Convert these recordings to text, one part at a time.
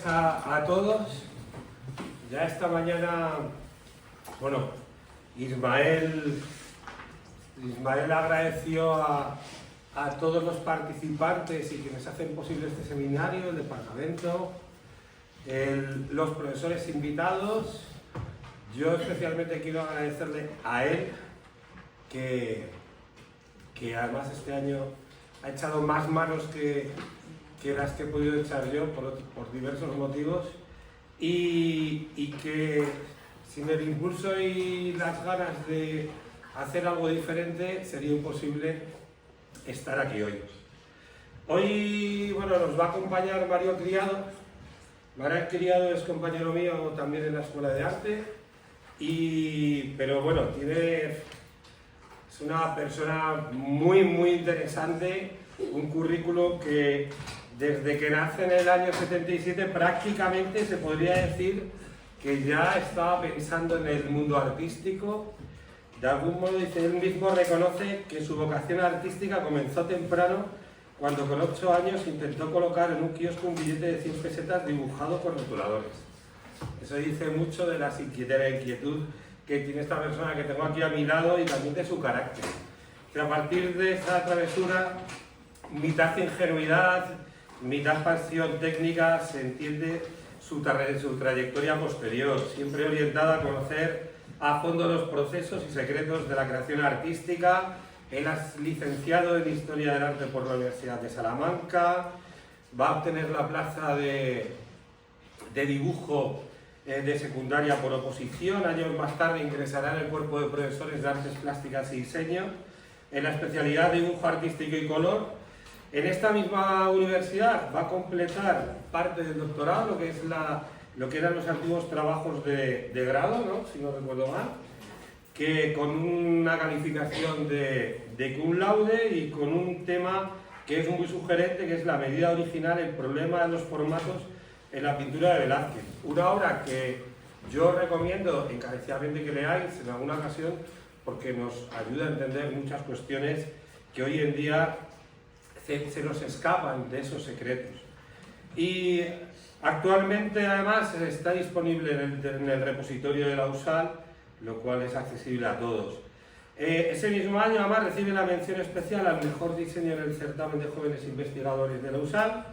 tardes a todos. Ya esta mañana, bueno, Ismael agradeció a todos los participantes y quienes hacen posible este seminario, el departamento, los profesores invitados. Yo especialmente quiero agradecerle a él, que además este año ha echado más manos que las que he podido echar yo por diversos motivos, y que sin el impulso y las ganas de hacer algo diferente sería imposible estar aquí hoy. Hoy, bueno, nos va a acompañar Mario Criado. Mario Criado es compañero mío también en la Escuela de Arte, pero bueno, es una persona muy interesante, un currículo que desde que nace en el año 77 prácticamente se podría decir que ya estaba pensando en el mundo artístico. De algún modo, dice, él mismo reconoce que su vocación artística comenzó temprano, cuando con 8 años intentó colocar en un kiosco un billete de 100 pesetas dibujado con rotuladores. Eso dice mucho de la inquietud que tiene esta persona que tengo aquí a mi lado y también de su carácter. Que a partir de esa travesura, mitad ingenuidad, mitad pasión técnica, se entiende su trayectoria posterior, siempre orientada a conocer a fondo los procesos y secretos de la creación artística. Él es licenciado en Historia del Arte por la Universidad de Salamanca, va a obtener la plaza de dibujo de secundaria por oposición. Años más tarde ingresará en el cuerpo de profesores de Artes Plásticas y Diseño, en la especialidad de Dibujo Artístico y Color. En esta misma universidad va a completar parte del doctorado, lo que eran los antiguos trabajos de grado, ¿no? Si no recuerdo mal, que con una calificación de cum laude y con un tema que es muy sugerente, que es la medida original, el problema de los formatos en la pintura de Velázquez. Una obra que yo recomiendo encarecidamente que leáis en alguna ocasión, porque nos ayuda a entender muchas cuestiones que hoy en día se nos escapan de esos secretos. Y actualmente además está disponible en el repositorio de la USAL, lo cual es accesible a todos. Ese mismo año además recibe la mención especial al mejor diseño en el certamen de jóvenes investigadores de la USAL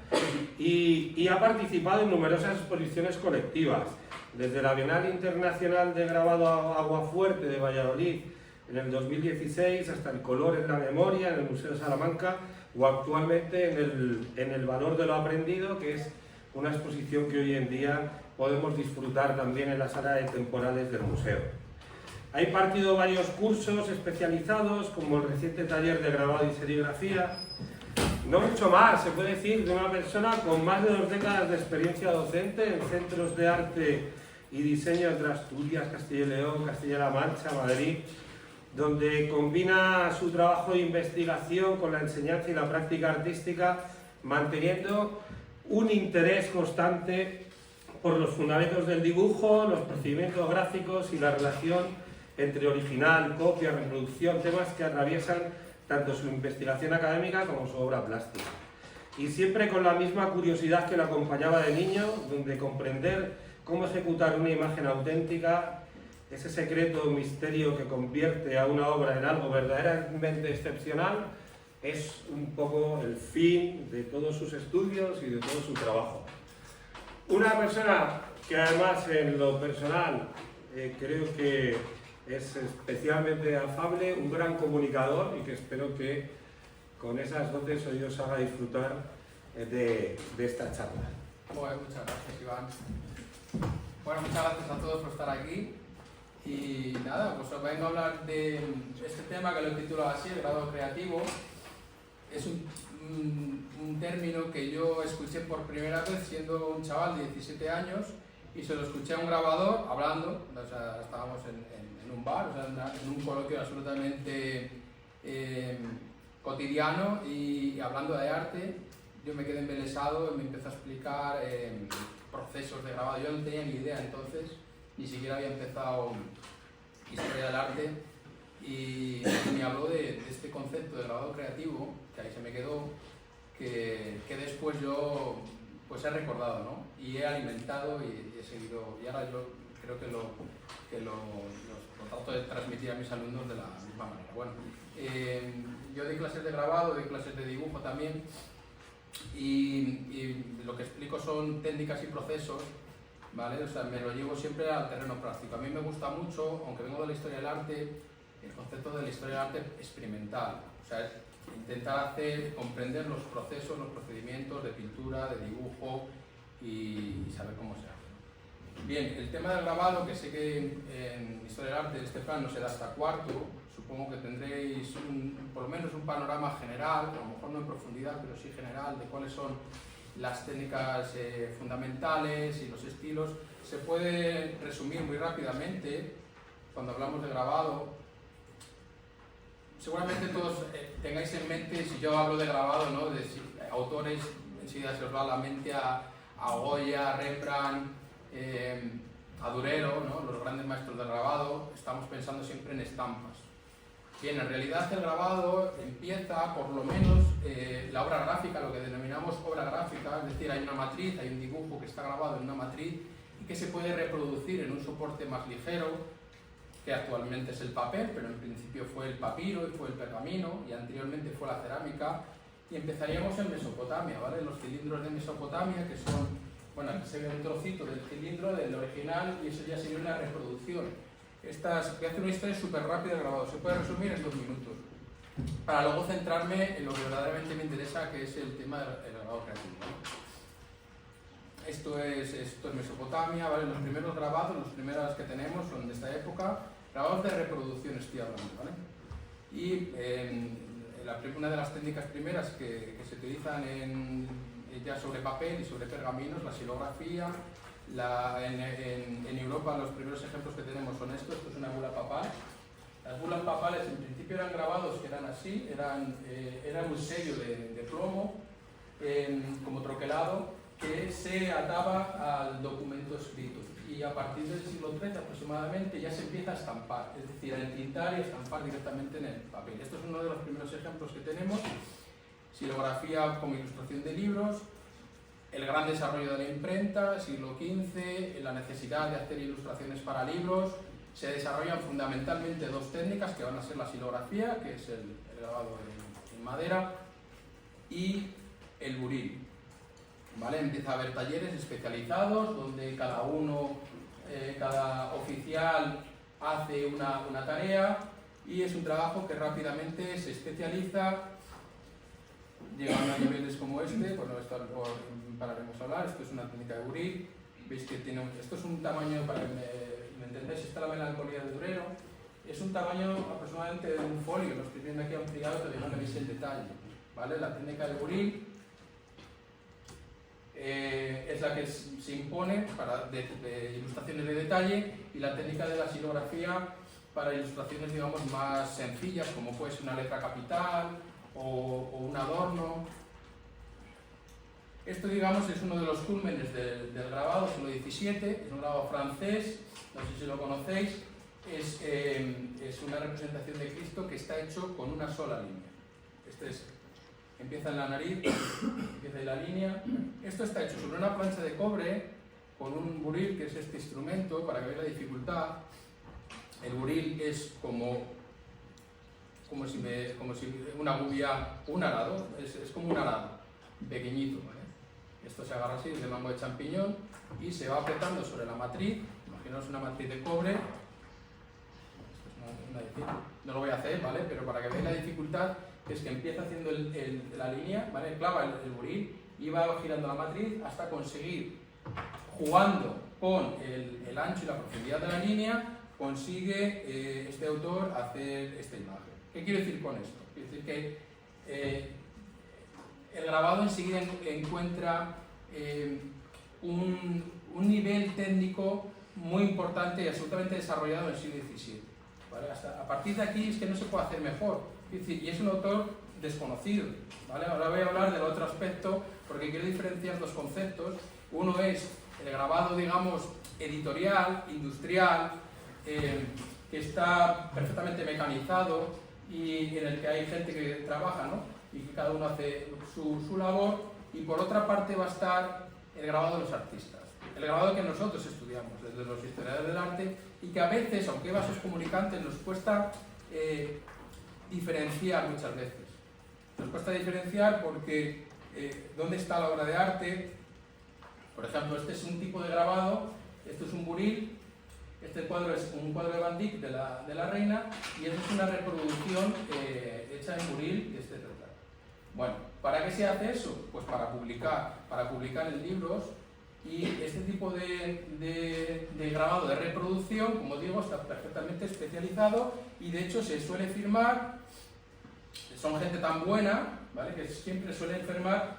y ha participado en numerosas exposiciones colectivas, desde la Bienal Internacional de Grabado Aguafuerte de Valladolid en el 2016 hasta el Color en la Memoria en el Museo de Salamanca, o actualmente en el Valor de lo Aprendido, que es una exposición que hoy en día podemos disfrutar también en la sala de temporales del museo. Ha impartido varios cursos especializados, como el reciente taller de grabado y serigrafía. No mucho más, se puede decir, de una persona con más de 2 décadas de experiencia docente en centros de arte y diseño entre Asturias, Castilla y León, Castilla-La Mancha, Madrid, donde combina su trabajo de investigación con la enseñanza y la práctica artística, manteniendo un interés constante por los fundamentos del dibujo, los procedimientos gráficos y la relación entre original, copia, reproducción, temas que atraviesan tanto su investigación académica como su obra plástica. Y siempre con la misma curiosidad que lo acompañaba de niño, donde comprender cómo ejecutar una imagen auténtica, ese secreto o misterio que convierte a una obra en algo verdaderamente excepcional, es un poco el fin de todos sus estudios y de todo su trabajo. Una persona que además en lo personal creo que es especialmente afable, un gran comunicador, y que espero que con esas dotes hoy os haga disfrutar de esta charla. Bueno, muchas gracias, Iván. Bueno, muchas gracias a todos por estar aquí. Y nada, pues os vengo a hablar de este tema que lo he titulado así, el grado creativo. Es un término que yo escuché por primera vez siendo un chaval de 17 años, y se lo escuché a un grabador hablando, o sea, estábamos en un bar, o sea, en un coloquio absolutamente cotidiano, y hablando de arte. Yo me quedé embelesado y me empezó a explicar procesos de grabado. Yo no tenía ni idea entonces, ni siquiera había empezado Historia del Arte, y me habló de este concepto de grabado creativo, que ahí se me quedó, que después yo pues he recordado, ¿no? Y he alimentado y he seguido, y ahora yo creo que lo trato de transmitir a mis alumnos de la misma manera. Bueno, yo doy clases de grabado, doy clases de dibujo también, y lo que explico son técnicas y procesos, ¿vale? O sea, me lo llevo siempre al terreno práctico. A mí me gusta mucho, aunque vengo de la historia del arte, el concepto de la historia del arte experimental. O sea, es intentar comprender los procesos, los procedimientos de pintura, de dibujo y saber cómo se hace. Bien, el tema del grabado, que sé que en historia del arte este plan no se da hasta cuarto, supongo que tendréis por lo menos un panorama general, a lo mejor no en profundidad, pero sí general, de cuáles son las técnicas fundamentales y los estilos. Se puede resumir muy rápidamente cuando hablamos de grabado. Seguramente todos tengáis en mente, si yo hablo de grabado, ¿no? De autores, enseguida se os va a la mente a Goya, a Rembrandt, a Durero, ¿no? Los grandes maestros del grabado. Estamos pensando siempre en estampas. Bien, en realidad el grabado empieza, por lo menos, la obra gráfica, lo que denominamos obra gráfica, es decir, hay una matriz, hay un dibujo que está grabado en una matriz y que se puede reproducir en un soporte más ligero, que actualmente es el papel, pero en principio fue el papiro y fue el pergamino, y anteriormente fue la cerámica, y empezaríamos en Mesopotamia, ¿vale? Los cilindros de Mesopotamia, que son, bueno, aquí se ve un trocito del cilindro, del original, y eso ya sería una reproducción. Voy a hacer una historia súper rápida de grabado, se puede resumir en 2 minutos, para luego centrarme en lo que verdaderamente me interesa, que es el tema del grabado creativo, ¿no? Esto es Mesopotamia, ¿vale? Los primeros grabados, los primeros que tenemos son de esta época, grabados de reproducción estoy hablando, ¿vale? Y una de las técnicas primeras que se utilizan ya sobre papel y sobre pergaminos, la xilografía. En Europa los primeros ejemplos que tenemos son estos. Esto es una bula papal. Las bulas papales en principio eran grabados que eran así, era un sello de plomo como troquelado, que se ataba al documento escrito, y a partir del siglo XIII aproximadamente ya se empieza a estampar, es decir, a entintar y a estampar directamente en el papel. Esto es uno de los primeros ejemplos que tenemos. Xilografía como ilustración de libros, el gran desarrollo de la imprenta, siglo XV, la necesidad de hacer ilustraciones para libros. Se desarrollan fundamentalmente 2 técnicas que van a ser la xilografía, que es el grabado en madera, y el buril. ¿Vale? Empieza a haber talleres especializados donde cada oficial hace una tarea, y es un trabajo que rápidamente se especializa, llegando a niveles como este. Bueno, esto pararemos a hablar. Esto es una técnica de buril. Veis que esto es un tamaño, para que me entendáis, esta es la melancolía de Durero, es un tamaño aproximadamente de un folio, lo estoy viendo aquí ampliado, todavía no veis el detalle, ¿vale? La técnica de buril es la que se impone de ilustraciones de detalle, y la técnica de la xilografía para ilustraciones, digamos, más sencillas, como puede ser una letra capital o un adorno. Esto, digamos, es uno de los cúlmenes del grabado, siglo XVII, es un grabado francés, no sé si lo conocéis, es una representación de Cristo que está hecho con una sola línea. Empieza en la nariz, empieza en la línea. Esto está hecho sobre una plancha de cobre con un buril, que es este instrumento, para que veáis la dificultad. El buril es como si una gubia, un arado, es como un arado, pequeñito, ¿vale? Esto se agarra así de mango de champiñón y se va apretando sobre la matriz. Imaginaos una matriz de cobre. Esto es no lo voy a hacer, ¿vale? Pero para que veáis la dificultad, es que empieza haciendo la línea, ¿vale? Clava el buril y va girando la matriz hasta conseguir, jugando con el ancho y la profundidad de la línea, consigue este autor hacer esta imagen. ¿Qué quiero decir con esto? Quiero decir que el grabado enseguida encuentra un nivel técnico muy importante y absolutamente desarrollado en el siglo XVII. ¿Vale? A partir de aquí es que no se puede hacer mejor. Es decir, y es un autor desconocido. ¿Vale? Ahora voy a hablar del otro aspecto, porque quiero diferenciar 2 conceptos. Uno es el grabado, digamos, editorial, industrial, que está perfectamente mecanizado y en el que hay gente que trabaja, ¿no? Y que cada uno hace su labor, y por otra parte va a estar el grabado de los artistas. El grabado que nosotros estudiamos desde los historiadores del arte y que a veces, aunque hay vasos comunicantes, nos cuesta diferenciar muchas veces. Nos cuesta diferenciar porque ¿dónde está la obra de arte? Por ejemplo, este es un tipo de grabado, esto es un buril, este cuadro es un cuadro de Van Dyck de la reina y esto es una reproducción hecha en buril de este retrato. Bueno, ¿para qué se hace eso? Pues para publicar en libros. Y este tipo de grabado de reproducción, como digo, está perfectamente especializado y de hecho se suele firmar, son gente tan buena, ¿vale?, que siempre suelen firmar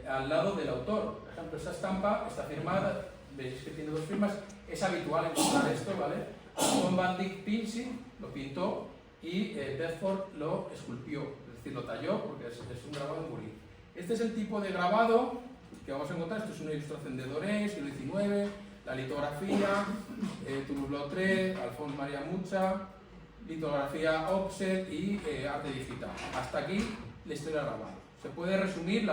al lado del autor. Por ejemplo, esta estampa está firmada, veis que tiene 2 firmas, es habitual encontrar esto, ¿vale? Con Van Dyck Pincy lo pintó y Bedford lo esculpió, es decir, lo talló porque es un grabado en buril. Este es el tipo de grabado que vamos a encontrar. Esto es una ilustración de Doré, siglo XIX, la litografía, Toulouse-Lautrec, Alphonse Maria Mucha, litografía offset y arte digital. Hasta aquí la historia del grabado. Se puede resumir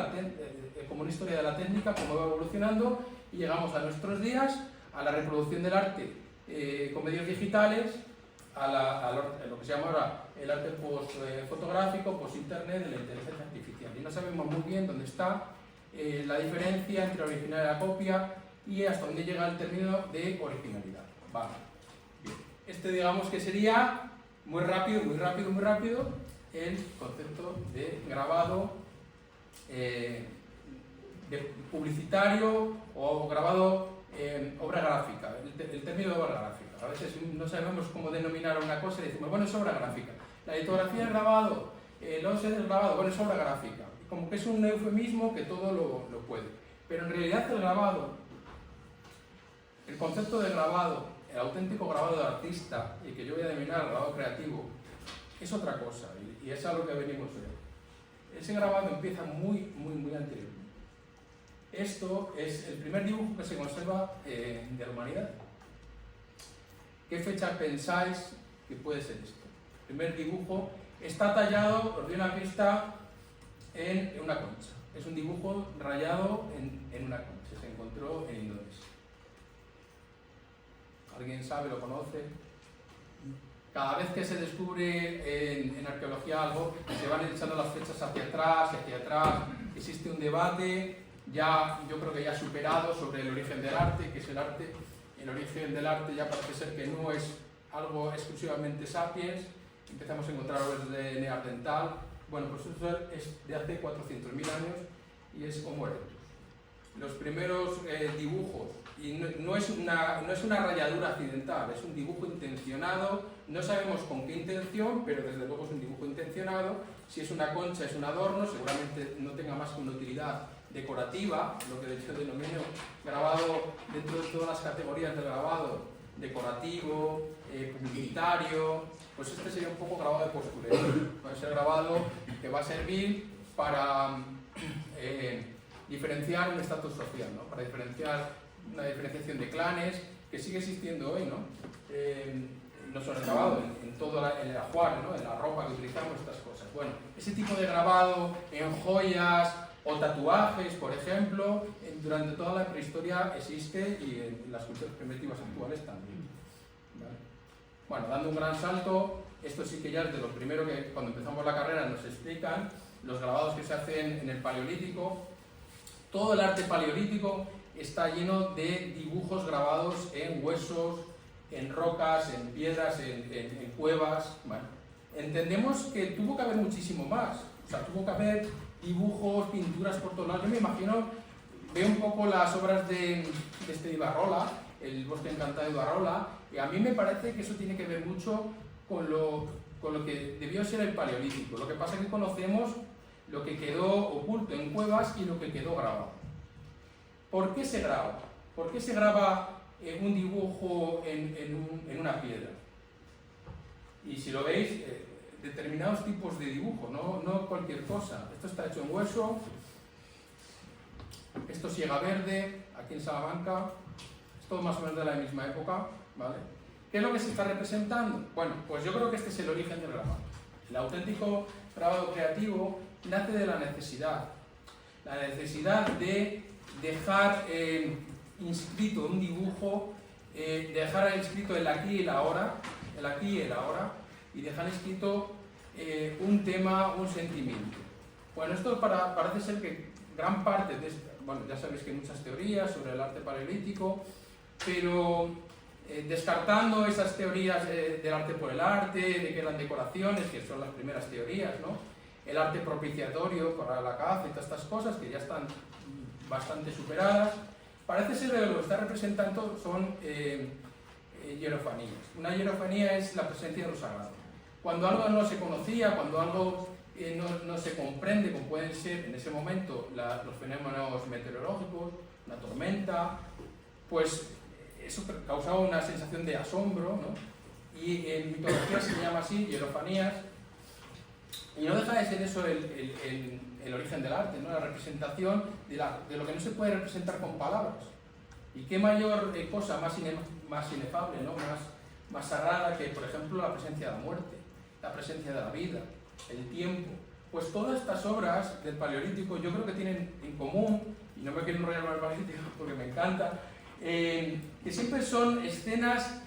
como una historia de la técnica, cómo va evolucionando, y llegamos a nuestros días, a la reproducción del arte con medios digitales, a lo que se llama ahora el arte post-fotográfico, post-internet, de la inteligencia artificial. Y no sabemos muy bien dónde está la diferencia entre la original y la copia y hasta dónde llega el término de originalidad. Vale. Bien. Este, digamos que sería muy rápido el concepto de grabado de publicitario o grabado obra gráfica, el término de obra gráfica. A veces no sabemos cómo denominar una cosa y decimos, bueno, es obra gráfica. La litografía es grabado, el offset es grabado, bueno, es obra gráfica. Como que es un eufemismo que todo lo puede. Pero en realidad el grabado, el concepto de grabado, el auténtico grabado de artista, y que yo voy a denominar grabado creativo, es otra cosa, y es a lo que venimos hoy. Ese grabado empieza muy anterior. Esto es el primer dibujo que se conserva de la humanidad. ¿Qué fecha pensáis que puede ser esto? El primer dibujo está tallado, os doy una pista, en una concha. Es un dibujo rayado en una concha. Se encontró en Indonesia. ¿Alguien sabe, lo conoce? Cada vez que se descubre en arqueología algo, se van echando las fechas hacia atrás. Existe un debate, yo creo que ya superado, sobre el origen del arte, que es el arte. El origen del arte ya parece ser que no es algo exclusivamente sapiens. Empezamos a encontrar obras de Neandertal. Bueno, pues eso es de hace 400.000 años y es Homo erectus. Los primeros dibujos, y no es una rayadura accidental, es un dibujo intencionado, no sabemos con qué intención, pero desde luego es un dibujo intencionado. Si es una concha, es un adorno, seguramente no tenga más que una utilidad decorativa, lo que de hecho denomino grabado dentro de todas las categorías del grabado, decorativo, publicitario. Pues este sería un poco grabado de postureo. Puede ser grabado que va a servir para diferenciar un estatus social, ¿no? Para diferenciar una diferenciación de clanes que sigue existiendo hoy, ¿no? No solo el grabado, en todo el ajuar, ¿no? En la ropa que utilizamos, estas cosas. Bueno, ese tipo de grabado en joyas o tatuajes, por ejemplo, durante toda la prehistoria existe y en las culturas primitivas actuales también. ¿Vale? Bueno, dando un gran salto, esto sí que ya es de lo primero que cuando empezamos la carrera nos explican, los grabados que se hacen en el Paleolítico. Todo el arte paleolítico está lleno de dibujos grabados en huesos, en rocas, en piedras, en cuevas. Bueno, entendemos que tuvo que haber muchísimo más, o sea, tuvo que haber dibujos, pinturas por todos lados. Yo me imagino, veo un poco las obras de Ibarrola, el Bosque Encantado de Ibarrola, y a mí me parece que eso tiene que ver mucho con lo que debió ser el Paleolítico. Lo que pasa es que conocemos lo que quedó oculto en cuevas y lo que quedó grabado. ¿Por qué se graba? ¿Por qué se graba un dibujo en una piedra? Y si lo veis, determinados tipos de dibujo, no cualquier cosa. Esto está hecho en hueso, esto es siega verde, aquí en Salamanca, es todo más o menos de la misma época, ¿vale? ¿Qué es lo que se está representando? Bueno, pues yo creo que este es el origen del grabado. El auténtico grabado creativo nace de la necesidad de dejar inscrito un dibujo, dejar inscrito el aquí y el ahora, y dejar escrito un tema, un sentimiento. Bueno, esto parece ser que gran parte de esto, bueno, ya sabéis que hay muchas teorías sobre el arte paleolítico, pero descartando esas teorías del arte por el arte, de que eran decoraciones, que son las primeras teorías, ¿no? El arte propiciatorio para la caza y todas estas cosas que ya están bastante superadas, parece ser que lo que está representando son hierofanías. Una hierofanía es la presencia de lo sagrado. Cuando algo no se conocía, cuando algo no se comprende, como pueden ser en ese momento los fenómenos meteorológicos, una tormenta, pues eso causaba una sensación de asombro, ¿no? Y en mitología se llama así, hierofanías, y no deja de ser eso el origen del arte, ¿no? La representación de lo que no se puede representar con palabras. Y qué mayor cosa más inefable, ¿no? más sagrada que, por ejemplo, la presencia de la muerte, la presencia de la vida, el tiempo. Pues todas estas obras del Paleolítico yo creo que tienen en común, y no me quiero enrollar con el Paleolítico porque me encanta, que siempre son escenas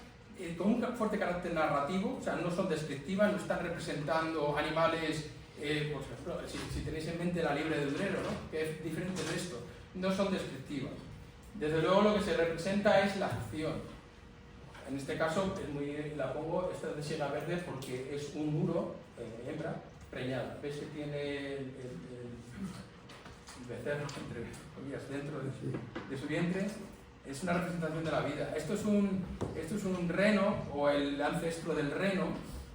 con un fuerte carácter narrativo, o sea, no son descriptivas, no están representando animales, por ejemplo, si tenéis en mente la liebre de Durero, ¿no? Que es diferente de esto, no son descriptivas. Desde luego lo que se representa es la acción. En este caso la pongo, esta de siega verde, porque es un muro, hembra, preñada. ¿Ves que tiene el becerro, entre comillas, dentro de su vientre? Es una representación de la vida. Esto es un reno, o el ancestro del reno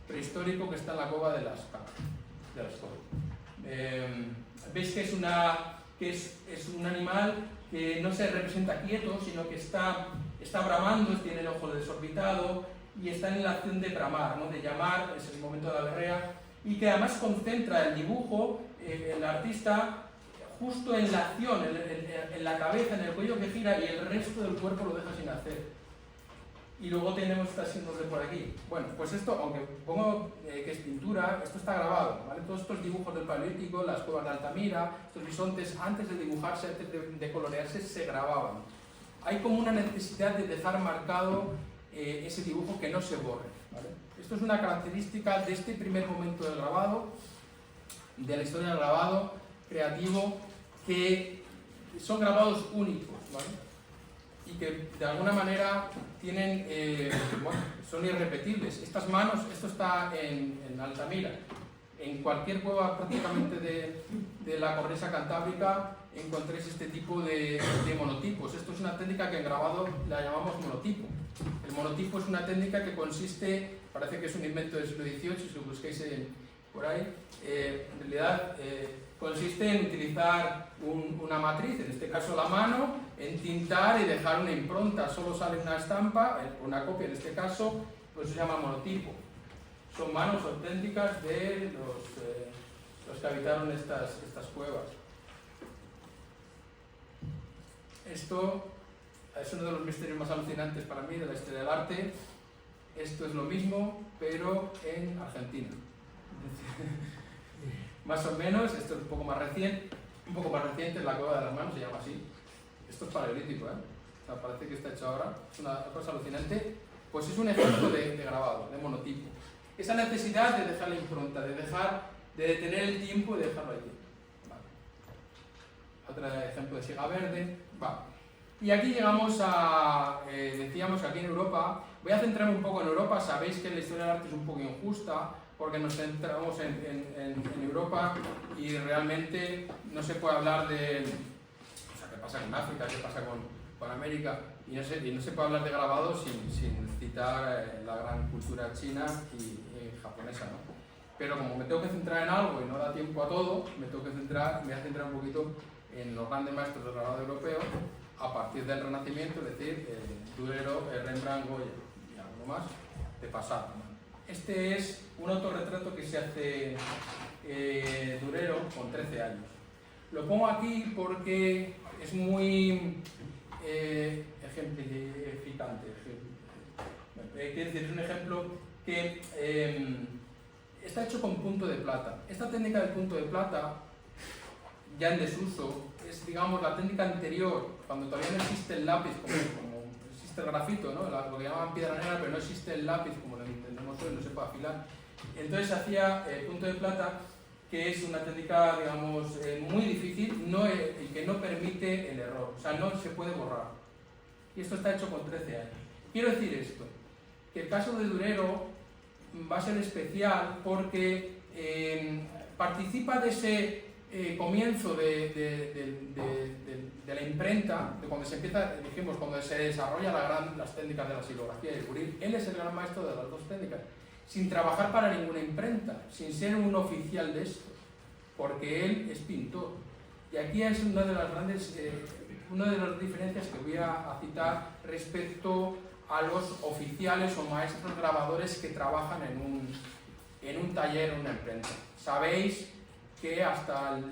prehistórico que está en la cova de las veis que es un animal que no se representa quieto, sino que está bramando, tiene el ojo desorbitado y está en la acción de bramar, ¿no? De llamar, es el momento de la berrea, y que además concentra el dibujo, el artista, justo en la acción, en la cabeza, en el cuello que gira, y el resto del cuerpo lo deja sin hacer. Y luego tenemos estas signos de por aquí. Bueno, pues esto, aunque pongo que es pintura, esto está grabado, ¿vale? Todos estos dibujos del Paleolítico, las cuevas de Altamira, estos bisontes, antes de dibujarse, antes de colorearse, se grababan. Hay como una necesidad de dejar marcado ese dibujo que no se borre, ¿vale? Esto es una característica de este primer momento del grabado, de la historia del grabado creativo, que son grabados únicos, ¿vale? Y que de alguna manera tienen, son irrepetibles. Estas manos, esto está en Altamira. En cualquier cueva prácticamente de la cornisa cantábrica encontréis este tipo de monotipos. Esto es una técnica que en grabado la llamamos monotipo. El monotipo es una técnica que consiste, parece que es un invento del siglo XVIII, si lo busquéis por ahí, en realidad consiste en utilizar una matriz, en este caso la mano, en tintar y dejar una impronta. Solo sale una estampa, una copia en este caso, pues se llama monotipo. Son manos auténticas de los que habitaron estas cuevas. Esto es uno de los misterios más alucinantes para mí de la historia del arte. Esto es lo mismo, pero en Argentina. Más o menos, esto es un poco más reciente, la cueva de las manos se llama así. Esto es paleolítico, ¿eh? O sea, parece que está hecho ahora, es una cosa alucinante. Pues es un ejemplo de grabado, de monotipo. Esa necesidad de dejar la impronta, de detener el tiempo y dejarlo allí. Vale. Otro ejemplo de siega verde. Vale. Y aquí llegamos decíamos que aquí en Europa, voy a centrarme un poco en Europa. Sabéis que la historia del arte es un poco injusta, porque nos centramos en Europa y realmente no se puede hablar de, o sea, qué pasa en África, qué pasa con América, y no se puede hablar de grabados sin citar la gran cultura china y japonesa, ¿no? Pero como me tengo que centrar en algo y no da tiempo a todo, me voy a centrar un poquito en los grandes maestros del grabado europeo a partir del Renacimiento, es decir, Durero, Rembrandt, Goya y algo más de pasado, ¿no? Este es un autorretrato que se hace Durero con 13 años. Lo pongo aquí porque es muy ejemplificante. Quiere decir, es un ejemplo que está hecho con punto de plata. Esta técnica del punto de plata ya en desuso, es digamos la técnica anterior, cuando todavía no existe el lápiz, como existe el grafito, ¿no? Lo que llamaban piedra negra, pero no existe el lápiz como lo entendemos hoy, no se puede afilar. Entonces se hacía punto de plata, que es una técnica, digamos, muy difícil y que no permite el error, o sea, no se puede borrar. Y esto está hecho con 13 años. Quiero decir esto, que el caso de Durero va a ser especial porque participa de ese comienzo de la imprenta, de cuando se empieza, dijimos, cuando se desarrolla las técnicas de la silografía y el buril. Él es el gran maestro de las dos técnicas, sin trabajar para ninguna imprenta, sin ser un oficial de esto, porque él es pintor. Y aquí es una de las grandes, una de las diferencias que voy a citar respecto a los oficiales o maestros grabadores que trabajan en un taller o una imprenta. Sabéis que hasta el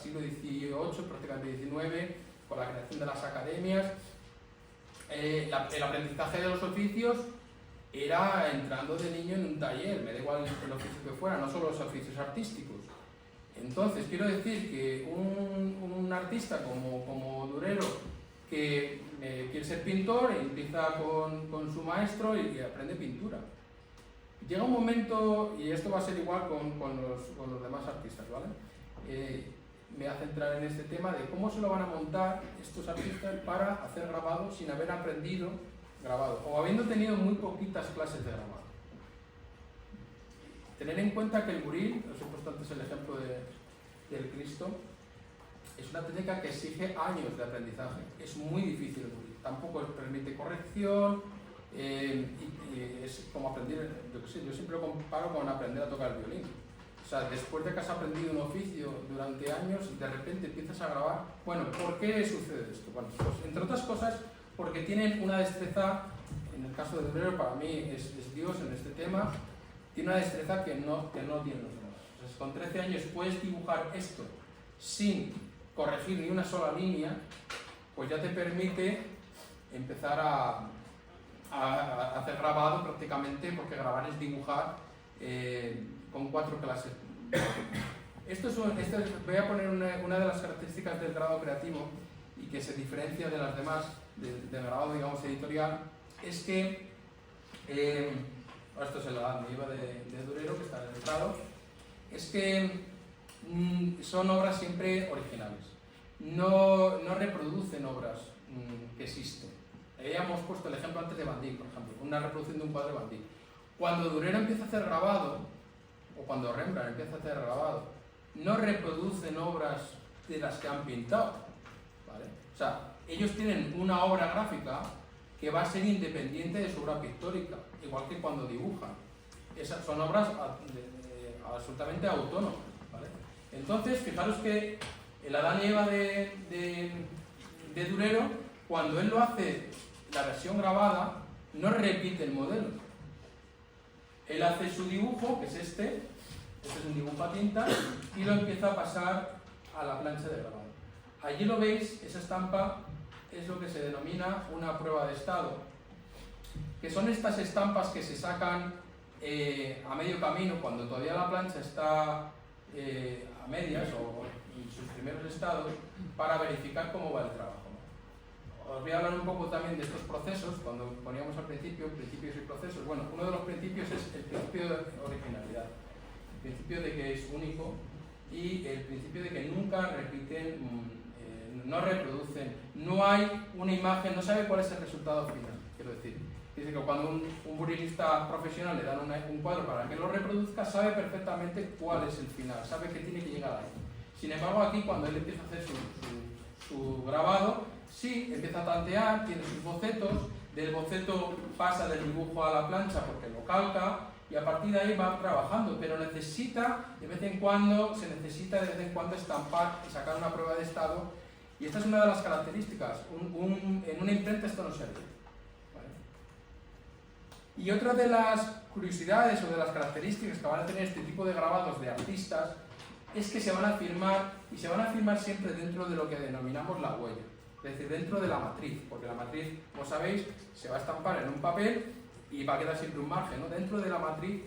siglo XVIII, prácticamente XIX, con la creación de las academias, el aprendizaje de los oficios era entrando de niño en un taller, me da igual el oficio que fuera, no solo los oficios artísticos. Entonces, quiero decir que un artista como Durero, que quiere ser pintor, empieza con su maestro y aprende pintura. Llega un momento, y esto va a ser igual con los demás artistas, ¿vale? Me hace entrar en este tema de cómo se lo van a montar estos artistas para hacer grabado sin haber aprendido grabado, o habiendo tenido muy poquitas clases de grabado. Tener en cuenta que el buril, os he puesto antes el ejemplo del Cristo, es una técnica que exige años de aprendizaje. Es muy difícil el buril, tampoco permite corrección, y es como aprender, yo siempre lo comparo con aprender a tocar el violín. O sea, después de que has aprendido un oficio durante años, de repente empiezas a grabar. Bueno, ¿por qué sucede esto? Bueno, pues entre otras cosas, porque tienen una destreza, en el caso de Durero para mí es Dios en este tema, tiene una destreza que no tienen los demás. Entonces, con 13 años puedes dibujar esto sin corregir ni una sola línea, pues ya te permite empezar a hacer grabado prácticamente, porque grabar es dibujar con 4 clases. Voy a poner una de las características del grado creativo y que se diferencia de las demás, del grabado, digamos, editorial, es que esto es la lleva de Durero, que está en el grado, es que son obras siempre originales, no reproducen obras que existen. Ya hemos puesto el ejemplo antes de Van Dyck, por ejemplo, una reproducción de un cuadro de Van Dyck. Cuando Durero empieza a hacer grabado, o cuando Rembrandt empieza a hacer grabado, no reproducen obras de las que han pintado, ¿vale? O sea, ellos tienen una obra gráfica que va a ser independiente de su obra pictórica, igual que cuando dibujan. Esas son obras absolutamente autónomas, ¿vale? Entonces, fijaros que el Adán y Eva de Durero, cuando él lo hace, la versión grabada, no repite el modelo. Él hace su dibujo, que es este es un dibujo a tinta, y lo empieza a pasar a la plancha de grabado. Allí lo veis, esa estampa es lo que se denomina una prueba de estado, que son estas estampas que se sacan a medio camino, cuando todavía la plancha está a medias o en sus primeros estados, para verificar cómo va el trabajo. Os voy a hablar un poco también de estos procesos, cuando poníamos al principio, principios y procesos. Bueno, uno de los principios es el principio de originalidad, el principio de que es único y el principio de que nunca repiten, no reproducen, no hay una imagen, no sabe cuál es el resultado final, quiero decir. Dice que cuando un burilista profesional le dan un cuadro para que lo reproduzca, sabe perfectamente cuál es el final, sabe que tiene que llegar ahí. Sin embargo, aquí cuando él empieza a hacer su grabado, sí, empieza a tantear, tiene sus bocetos, del boceto pasa del dibujo a la plancha porque lo calca y a partir de ahí va trabajando, pero necesita de vez en cuando, estampar y sacar una prueba de estado, y esta es una de las características. En una imprenta esto no se haría, ¿vale? Y otra de las curiosidades o de las características que van a tener este tipo de grabados de artistas es que se van a firmar, y se van a firmar siempre dentro de lo que denominamos la huella. Es decir, dentro de la matriz, porque la matriz, como sabéis, se va a estampar en un papel y va a quedar siempre un margen, ¿no? Dentro de la matriz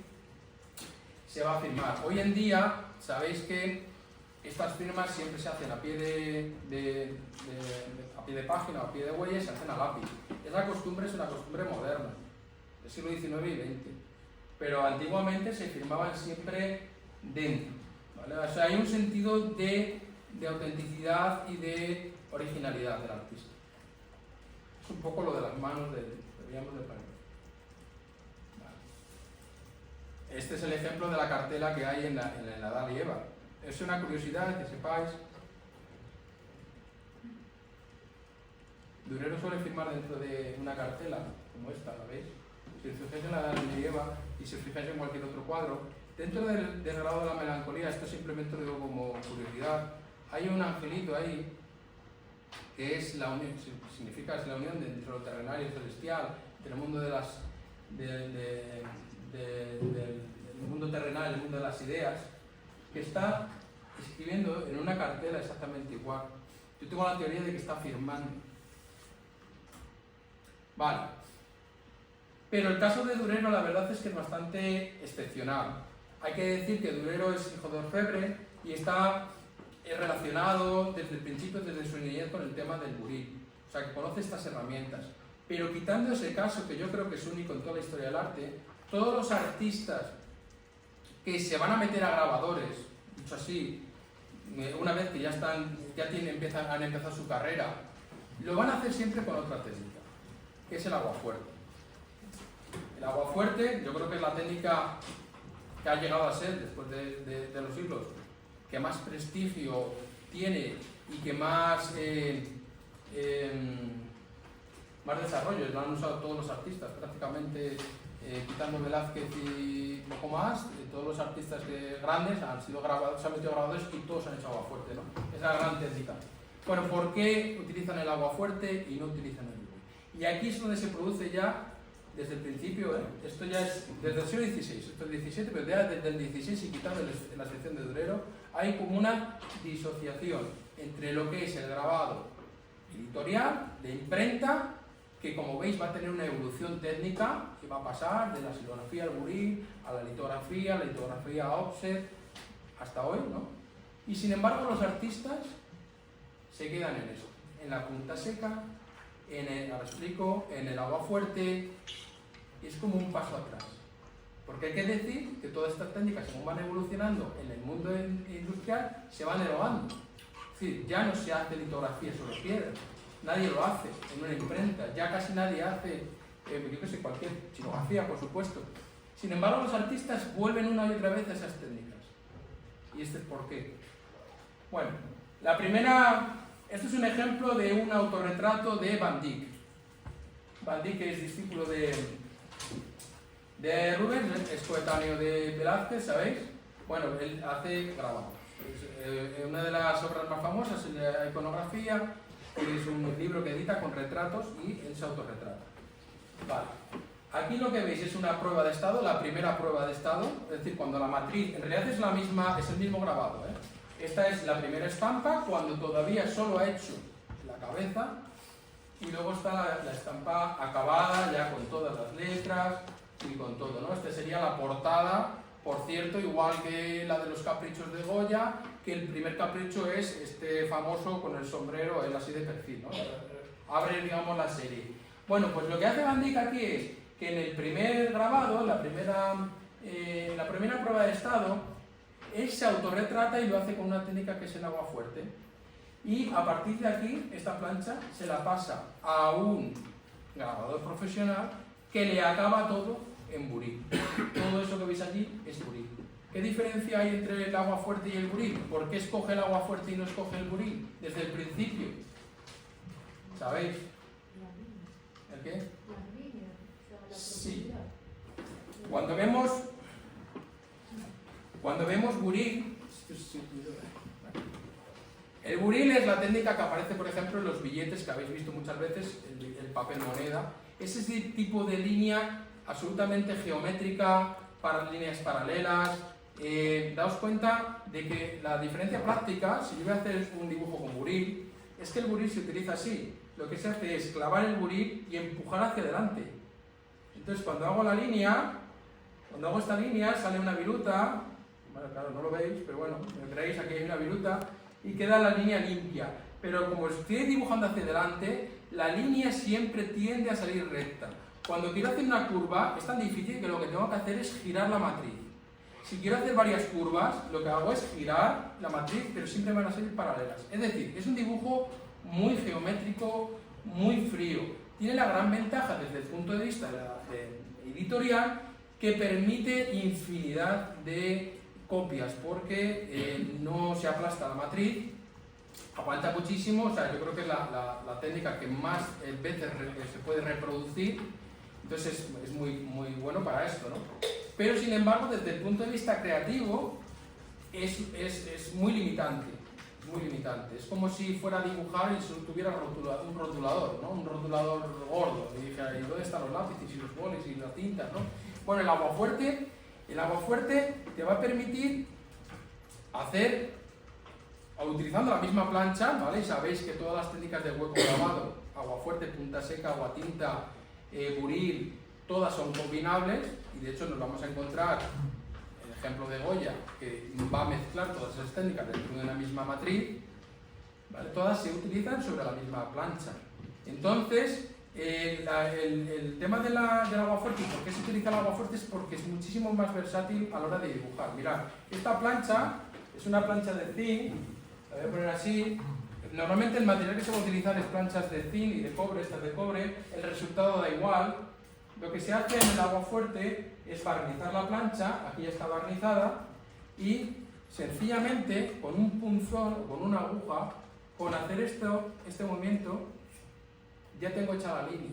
se va a firmar. Hoy en día, sabéis que Estas firmas siempre se hacen a pie a pie de página o a pie de huella y se hacen a lápiz. Esa costumbre es una costumbre moderna, del siglo XIX y XX. Pero antiguamente se firmaban siempre dentro, ¿vale? O sea, hay un sentido de autenticidad y de originalidad del artista. Es un poco lo de las manos deberíamos de poner. Vale. Este es el ejemplo de la cartela que hay en la Adán y Eva. Es una curiosidad que sepáis. Durero suele firmar dentro de una cartela, como esta, ¿la veis? Si os fijáis en la Adán y Eva, y si os fijáis en cualquier otro cuadro, dentro del grado de la melancolía, esto simplemente lo digo como curiosidad, hay un angelito ahí, que es la unión, significa es la unión entre lo terrenal y lo celestial, entre el mundo del mundo terrenal y el mundo de las ideas, que está escribiendo en una cartela exactamente igual. Yo tengo la teoría de que está firmando. Vale. Pero el caso de Durero la verdad es que es bastante excepcional. Hay que decir que Durero es hijo de orfebre y está relacionado desde el principio, desde su niñez, con el tema del buril. O sea, que conoce estas herramientas. Pero quitando ese caso, que yo creo que es único en toda la historia del arte, todos los artistas que se van a meter a grabadores, dicho así, una vez que han empezado su carrera, lo van a hacer siempre con otra técnica, que es el aguafuerte. El aguafuerte, yo creo que es la técnica que ha llegado a ser, después de los siglos, que más prestigio tiene y que más desarrollo lo han usado todos los artistas, prácticamente quitando Velázquez y poco más, todos los artistas grandes se han metido grabadores y todos han hecho aguafuerte, ¿no? Es la gran técnica. Bueno, ¿por qué utilizan el aguafuerte y no utilizan el buril? Y aquí es donde se produce ya, desde el principio, esto ya es desde el siglo XVI, esto es el XVII, pero ya desde el XVI y quitando la sección de Durero, hay como una disociación entre lo que es el grabado editorial, de imprenta, que como veis va a tener una evolución técnica que va a pasar de la silografía al buril a la litografía offset, hasta hoy, ¿no? Y sin embargo los artistas se quedan en eso, en la punta seca, ahora explico, en el aguafuerte, y es como un paso atrás. Porque hay que decir que todas estas técnicas, según van evolucionando en el mundo industrial, se van derogando. Es decir, ya no se hace litografía sobre piedra, nadie lo hace en una imprenta, ya casi nadie hace, yo qué sé, cualquier xilografía, por supuesto. Sin embargo, los artistas vuelven una y otra vez a esas técnicas. ¿Y este es por qué? Bueno, la primera, este es un ejemplo de un autorretrato de Van Dyck. Van Dyck es discípulo de Rubens, es coetáneo de Velázquez, ¿sabéis? Bueno, él hace grabados. Una de las obras más famosas es la iconografía, que es un libro que edita con retratos y él se autorretrata. Vale. Aquí lo que veis es una prueba de estado, la primera prueba de estado, es decir, cuando la matriz, en realidad es el mismo grabado, ¿eh? Esta es la primera estampa, cuando todavía solo ha hecho la cabeza, y luego está la estampa acabada, ya con todas las letras y con todo, ¿no? Esta sería la portada, por cierto, igual que la de los caprichos de Goya, que el primer capricho es este famoso con el sombrero, él así de perfil, ¿no? Abre, digamos, la serie. Bueno, pues lo que hace Van Dyck aquí es que en el primer grabado, la primera prueba de estado, él se autorretrata y lo hace con una técnica que es el aguafuerte. Y a partir de aquí, esta plancha se la pasa a un grabador profesional que le acaba todo en buril. Todo eso que veis allí es buril. ¿Qué diferencia hay entre el aguafuerte y el buril? ¿Por qué escoge el aguafuerte y no escoge el buril desde el principio? ¿Sabéis? ¿El qué? Sí. Cuando vemos buril, el buril es la técnica que aparece, por ejemplo, en los billetes que habéis visto muchas veces, el papel moneda. Es ese tipo de línea absolutamente geométrica, para líneas paralelas. Daos cuenta de que la diferencia práctica, si yo voy a hacer un dibujo con buril, es que el buril se utiliza así. Lo que se hace es clavar el buril y empujar hacia adelante. Entonces, cuando hago esta línea, sale una viruta, Bueno, claro, no lo veis, pero bueno, veréis, aquí hay una viruta y queda la línea limpia. Pero como estoy dibujando hacia adelante, la línea siempre tiende a salir recta. Cuando quiero hacer una curva, es tan difícil que lo que tengo que hacer es girar la matriz. Si quiero hacer varias curvas, lo que hago es girar la matriz, pero siempre van a salir paralelas. Es decir, es un dibujo muy geométrico, muy frío. Tiene la gran ventaja desde el punto de vista editorial que permite infinidad de copias, porque no se aplasta la matriz, aguanta muchísimo. O sea, yo creo que es la técnica que más veces se puede reproducir, entonces es muy bueno para esto, ¿no? Pero sin embargo, desde el punto de vista creativo, es muy limitante, muy limitante. Es como si fuera a dibujar y solo tuviera un rotulador, ¿no? Un rotulador gordo, y dijera, ¿y dónde están los lápices y los bolis y las tintas, ¿no? Bueno, el aguafuerte te va a permitir hacer, utilizando la misma plancha, ¿vale? Y sabéis que todas las técnicas de hueco grabado, aguafuerte, punta seca, aguatinta, buril, todas son combinables, y de hecho nos vamos a encontrar el ejemplo de Goya, que va a mezclar todas esas técnicas dentro de una misma matriz, ¿vale? Todas se utilizan sobre la misma plancha. Entonces, el tema del aguafuerte, y por qué se utiliza el aguafuerte, es porque es muchísimo más versátil a la hora de dibujar. Mirad, esta plancha es una plancha de zinc, la voy a poner así. Normalmente el material que se va a utilizar es planchas de zinc y de cobre, estas de cobre, el resultado da igual. Lo que se hace en el aguafuerte es barnizar la plancha, aquí ya está barnizada, y sencillamente con un punzón o con una aguja, con hacer este movimiento, ya tengo hecha la línea.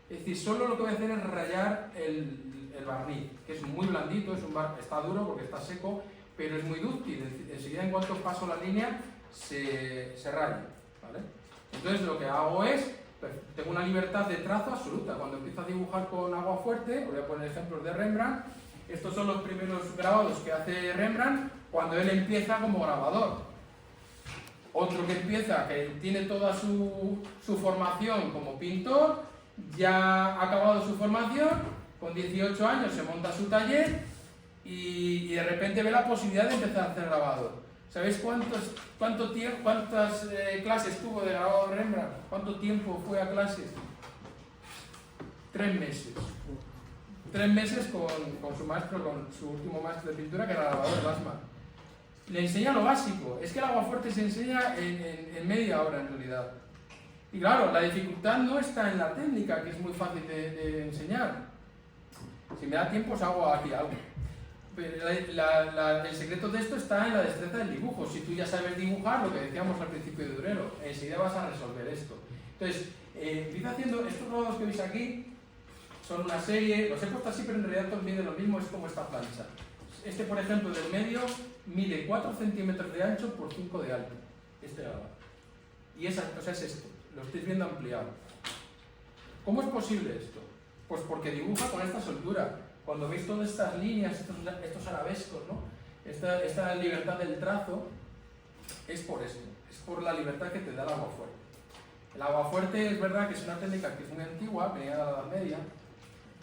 Es decir, solo lo que voy a hacer es rayar el barniz, que es muy blandito, está duro porque está seco, pero es muy dúctil. Enseguida, en cuanto paso la línea, se raya, ¿vale? Entonces lo que hago es, tengo una libertad de trazo absoluta. Cuando empiezo a dibujar con aguafuerte, voy a poner ejemplos de Rembrandt. Estos son los primeros grabados que hace Rembrandt cuando él empieza como grabador. Otro que empieza, que tiene toda su formación como pintor, ya ha acabado su formación, con 18 años se monta su taller y de repente ve la posibilidad de empezar a hacer grabado. ¿Sabéis cuántas clases tuvo de grabado Rembrandt? ¿Cuánto tiempo fue a clases? 3 meses. 3 meses con su maestro, con su último maestro de pintura, que era grabador Glassman. Le enseña lo básico. Es que el aguafuerte se enseña en media hora, en realidad. Y claro, la dificultad no está en la técnica, que es muy fácil de enseñar. Si me da tiempo, os hago aquí algo. El secreto de esto está en la destreza del dibujo. Si tú ya sabes dibujar, lo que decíamos al principio de Durero, enseguida vas a resolver esto. Entonces, empiezo haciendo estos grabados que veis aquí, son una serie, los he puesto así, pero en realidad todos miden lo mismo, es como esta plancha. Este, por ejemplo, del medio, mide 4 centímetros de ancho por 5 de alto, este grabado. Y es esto, lo estáis viendo ampliado. ¿Cómo es posible esto? Pues porque dibuja con esta soltura. Cuando veis todas estas líneas, estos arabescos, ¿no? Esta libertad del trazo, es por esto, es por la libertad que te da el aguafuerte. El aguafuerte es verdad que es una técnica que es muy antigua, venía de la Edad Media,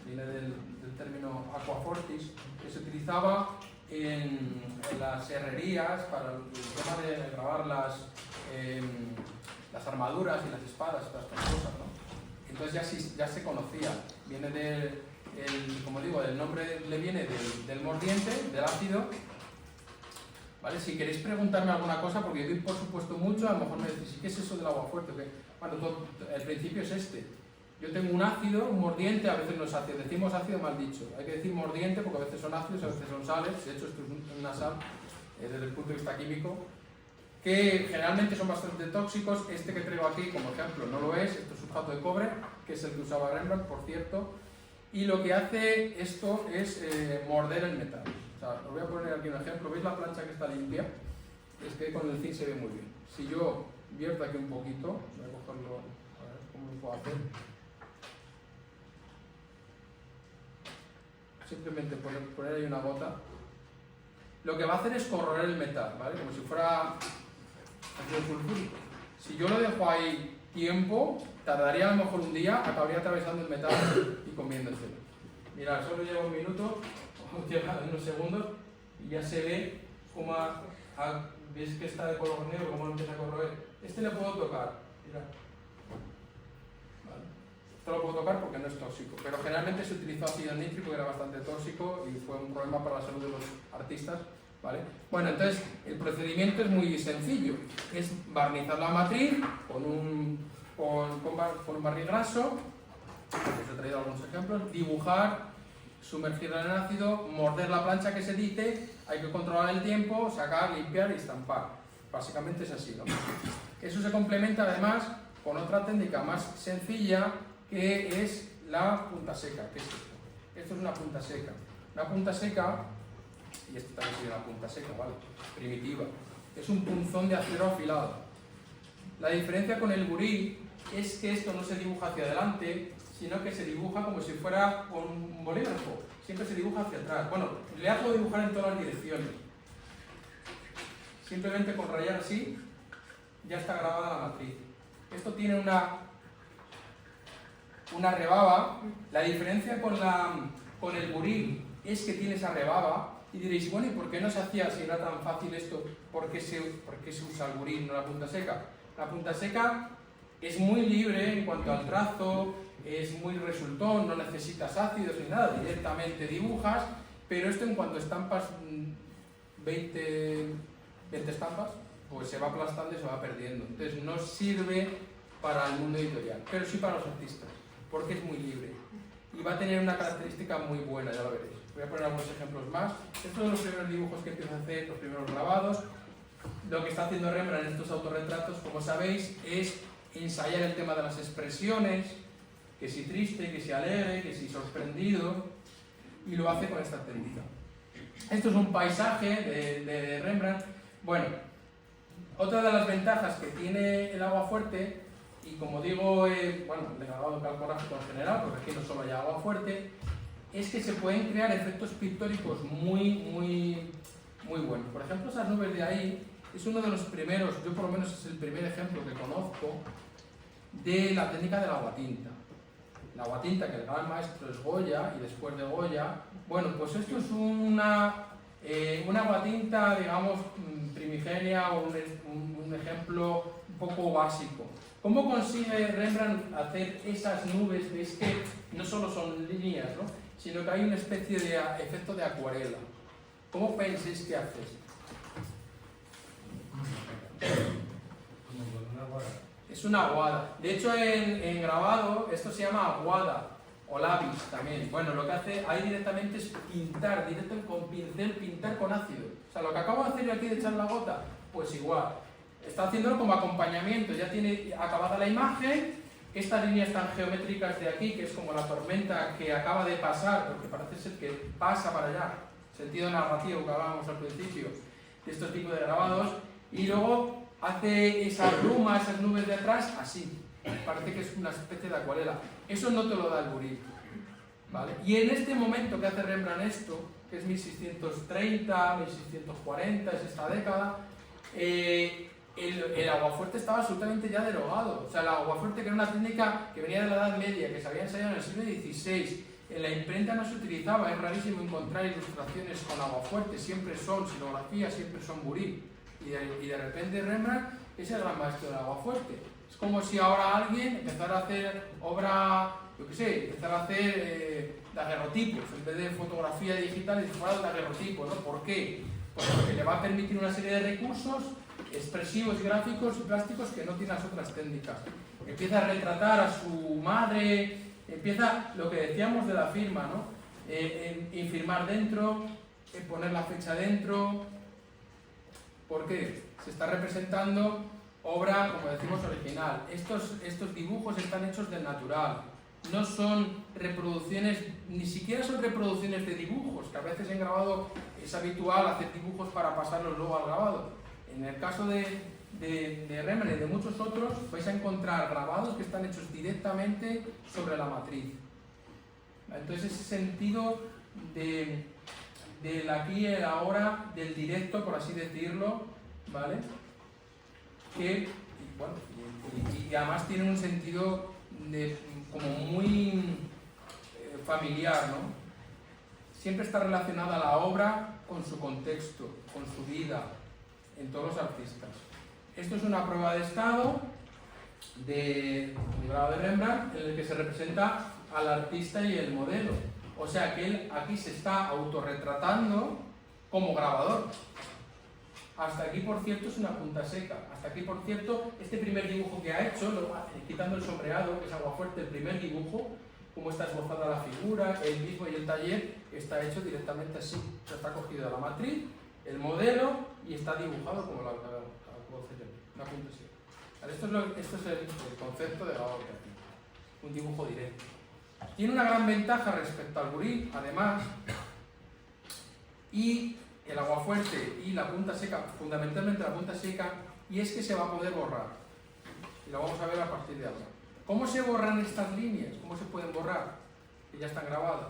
viene del término aquafortis, que se utilizaba en las herrerías para el tema de grabar las armaduras y las espadas, todas estas cosas, ¿no? Entonces ya se conocía, viene como digo, el nombre le viene del mordiente, del ácido. ¿Vale? Si queréis preguntarme alguna cosa, porque yo doy por supuesto mucho, a lo mejor me decís, ¿qué es eso del aguafuerte? Bueno, el principio es este. Yo tengo un ácido, un mordiente, a veces no es ácido, decimos ácido mal dicho. Hay que decir mordiente porque a veces son ácidos, a veces son sales. De hecho, esto es una sal, desde el punto de vista químico, que generalmente son bastante tóxicos. Este que traigo aquí, como ejemplo, no lo es. Esto es sulfato de cobre, que es el que usaba Rembrandt, por cierto. Y lo que hace esto es morder el metal. O sea, os voy a poner aquí un ejemplo. ¿Veis la plancha que está limpia? Es que con el zinc se ve muy bien. Si yo vierto aquí un poquito, voy a cogerlo, a ver cómo lo puedo hacer. Simplemente poner ahí una gota. Lo que va a hacer es corroer el metal, ¿vale? Como si fuera ácido sulfúrico. Si yo lo dejo ahí tiempo, tardaría a lo mejor un día, acabaría atravesando el metal y comiéndoselo. Mirad, solo lleva un minuto, o lleva unos segundos, y ya se ve cómo, ves que está de color negro, cómo empieza a corroer. Este le puedo tocar, mira. Vale. Esto lo puedo tocar porque no es tóxico, pero generalmente se utilizó ácido nítrico que era bastante tóxico y fue un problema para la salud de los artistas. ¿Vale? Bueno, entonces el procedimiento es muy sencillo, es barnizar la matriz con un barniz graso, os he traído algunos ejemplos, dibujar, sumergirla en ácido, morder la plancha que se dice, hay que controlar el tiempo, sacar, limpiar y estampar. Básicamente es así, ¿no? Eso se complementa además con otra técnica más sencilla que es la punta seca. ¿Qué es esto? Esto es una punta seca. Una punta seca, y esto también sería una punta seca, ¿vale? Primitiva. Es un punzón de acero afilado. La diferencia con el burí es que esto no se dibuja hacia adelante, sino que se dibuja como si fuera con un bolígrafo. Siempre se dibuja hacia atrás. Bueno, le hago dibujar en todas las direcciones. Simplemente con rayar así, ya está grabada la matriz. Esto tiene una rebaba. La diferencia con el burí es que tiene esa rebaba. Y diréis, bueno, ¿y por qué no se hacía si era tan fácil esto? ¿Por qué se usa el burí, no la punta seca? La punta seca es muy libre en cuanto al trazo, es muy resultón, no necesitas ácidos ni nada, directamente dibujas, pero esto en cuanto estampas 20 estampas, pues se va aplastando y se va perdiendo. Entonces no sirve para el mundo editorial, pero sí para los artistas, porque es muy libre. Y va a tener una característica muy buena, ya lo veréis. Voy a poner algunos ejemplos más. Estos son los primeros dibujos que empiezo a hacer, los primeros grabados. Lo que está haciendo Rembrandt en estos autorretratos, como sabéis, es ensayar el tema de las expresiones, que si triste, que si alegre, que si sorprendido, y lo hace con esta técnica. Esto es un paisaje de Rembrandt. Bueno, otra de las ventajas que tiene el agua fuerte, y como digo, bueno, el grabado calcográfico en general, porque aquí no solo hay agua fuerte, es que se pueden crear efectos pictóricos muy buenos. Por ejemplo, esas nubes de ahí es uno de los primeros, yo por lo menos es el primer ejemplo que conozco de la técnica del aguatinta. La aguatinta, que el gran maestro es Goya, y después de Goya, bueno, pues esto es una aguatinta, digamos, primigenia, o un ejemplo un poco básico. ¿Cómo consigue Rembrandt hacer esas nubes? Veis que no solo son líneas, ¿no?, sino que hay una especie de efecto de acuarela. ¿Cómo pensáis que haces? Es una aguada. De hecho, en grabado, esto se llama aguada o lápiz también. Bueno, lo que hace ahí directamente es pintar, directo con pincel, pintar con ácido. O sea, lo que acabo de hacer yo aquí de echar la gota, pues igual. Está haciéndolo como acompañamiento, ya tiene acabada la imagen. Estas líneas tan geométricas de aquí, que es como la tormenta que acaba de pasar, porque parece ser que pasa para allá, sentido narrativo que hablábamos al principio, de estos tipos de grabados, y luego hace esa bruma, esas nubes de atrás, así. Parece que es una especie de acuarela. Eso no te lo da el burí, ¿vale? Y en este momento que hace Rembrandt esto, que es 1630, 1640, es esta década, el aguafuerte estaba absolutamente ya derogado. O sea, el aguafuerte, que era una técnica que venía de la Edad Media, que se había ensayado en el siglo XVI, en la imprenta no se utilizaba, es rarísimo encontrar ilustraciones con aguafuerte, siempre son silografías, siempre son burí. Y de repente Rembrandt es el gran maestro del aguafuerte. Es como si ahora alguien empezara a hacer obra, yo qué sé, empezara a hacer daguerrotipos, en vez de fotografía digital, fuera daguerrotipos, ¿no? ¿Por qué? Pues porque le va a permitir una serie de recursos expresivos, gráficos y plásticos que no tienen las otras técnicas. Empieza a retratar a su madre, empieza lo que decíamos de la firma, ¿no? En firmar dentro, en poner la fecha dentro. ¿Por qué? Se está representando obra, como decimos, original. Estos dibujos están hechos del natural. No son reproducciones, ni siquiera son reproducciones de dibujos, que a veces en grabado es habitual hacer dibujos para pasarlos luego al grabado. En el caso de Rembrandt y de muchos otros, vais a encontrar grabados que están hechos directamente sobre la matriz. Entonces, ese sentido del aquí y el ahora, del directo, por así decirlo, ¿vale? Que, bueno, y además tiene un sentido como muy familiar, ¿no? siempre está relacionada la obra con su contexto, con su vida, en todos los artistas. Esto es una prueba de estado de grado de Rembrandt en el que se representa al artista y el modelo. O sea que él aquí se está autorretratando como grabador. Hasta aquí, por cierto, es una punta seca. Hasta aquí, por cierto, este primer dibujo que ha hecho, quitando el sombreado, que es Aguafuerte, el primer dibujo, cómo está esbozada la figura, el mismo y el taller, está hecho directamente así. O sea, está cogido la matriz, el modelo, y está dibujado como la una punta seca. Esto es el concepto de grabado creativo. Un dibujo directo. Tiene una gran ventaja respecto al Burí, además, y el Aguafuerte y la punta seca, fundamentalmente la punta seca, y es que se va a poder borrar. Y lo vamos a ver a partir de ahora. ¿Cómo se borran estas líneas? ¿Cómo se pueden borrar? Que ya están grabadas.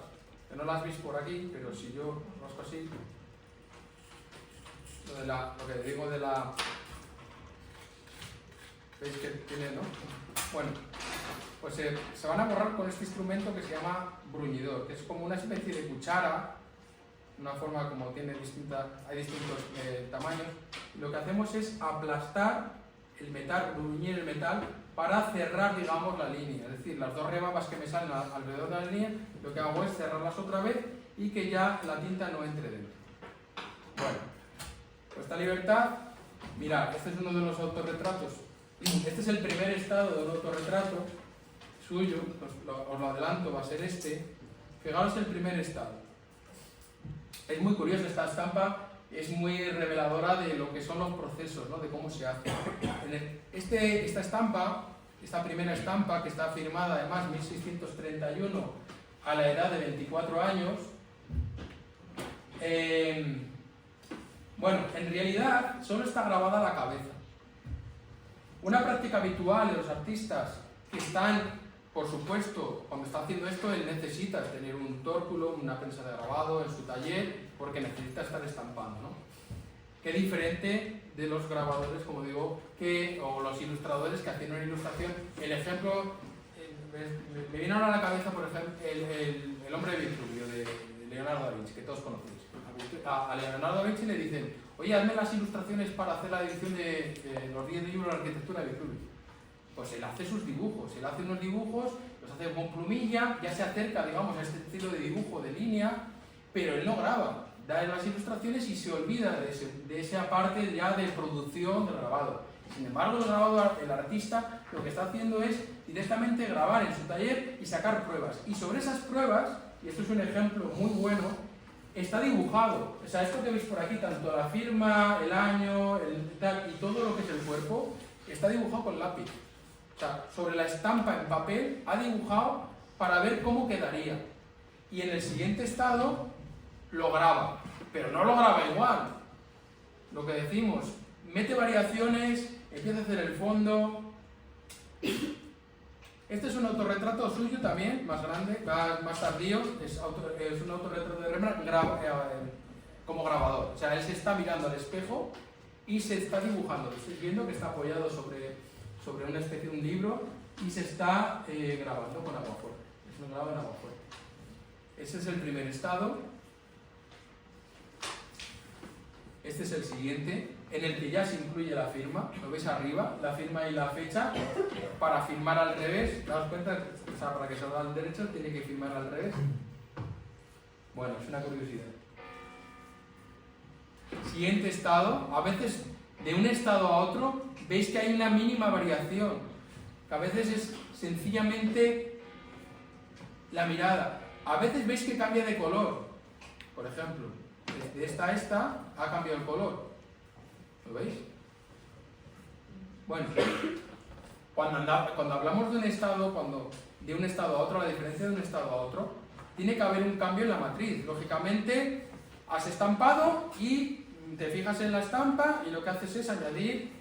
Que no las veis por aquí, pero si yo rasco así, lo que digo de la... ¿Veis que tiene, no? Bueno, pues se van a borrar con este instrumento que se llama bruñidor, que es como una especie de cuchara, una forma como tiene hay distintos tamaños. Y lo que hacemos es aplastar el metal, bruñir el metal, para cerrar, digamos, la línea. Es decir, las dos rebabas que me salen alrededor de la línea, lo que hago es cerrarlas otra vez y que ya la tinta no entre dentro. Bueno, pues esta libertad, mirad, este es uno de los autorretratos. Este es el primer estado del autorretrato suyo, os lo adelanto, va a ser este. Fijaros el primer estado. Es muy curioso, esta estampa es muy reveladora de lo que son los procesos, ¿no? De cómo se hace. Esta estampa, esta primera estampa, que está firmada además 1631 a la edad de 24 años, bueno, en realidad solo está grabada la cabeza. Una práctica habitual de los artistas que están, por supuesto, cuando está haciendo esto, él necesita tener un tórculo, una prensa de grabado en su taller, porque necesita estar estampando, ¿no? Qué diferente de los grabadores, como digo, o los ilustradores que hacen una ilustración. El ejemplo, me viene ahora a la cabeza, por ejemplo, el hombre de Vitruvio, de Leonardo da Vinci, que todos conocéis. A Leonardo da Vinci le dicen: oye, hazme las ilustraciones para hacer la edición de los 10 libros de arquitectura de Vitruvio. Pues él hace sus dibujos, él hace unos dibujos, los hace con plumilla, ya se acerca, digamos, a este estilo de dibujo, de línea, pero él no graba, da las ilustraciones y se olvida de esa parte ya de producción del grabado. Sin embargo, el artista lo que está haciendo es directamente grabar en su taller y sacar pruebas. Y sobre esas pruebas, y esto es un ejemplo muy bueno, está dibujado. O sea, esto que veis por aquí, tanto la firma, el año, y todo lo que es el cuerpo, está dibujado con lápiz. O sea, sobre la estampa en papel ha dibujado para ver cómo quedaría. Y en el siguiente estado lo graba, pero no lo graba igual. Lo que decimos, mete variaciones, empieza a hacer el fondo. Este es un autorretrato suyo también, más grande, más tardío, es un autorretrato de Rembrandt como grabador. O sea, él se está mirando al espejo y se está dibujando. Estoy viendo que está apoyado sobre una especie de un libro y se está grabando con aguafuerte. Es un grabado en aguafuerte. Ese es el primer estado. Este es el siguiente, en el que ya se incluye la firma. Lo veis arriba, la firma y la fecha. Para firmar al revés, daos cuenta, o sea, para que salga al derecho tiene que firmar al revés. Bueno, es una curiosidad. Siguiente estado, a veces de un estado a otro veis que hay una mínima variación, que a veces es sencillamente la mirada. A veces veis que cambia de color. Por ejemplo, desde esta a esta ha cambiado el color. ¿Lo veis? Bueno, cuando hablamos de un estado, de un estado a otro, la diferencia de un estado a otro, tiene que haber un cambio en la matriz. Lógicamente, has estampado y te fijas en la estampa y lo que haces es añadir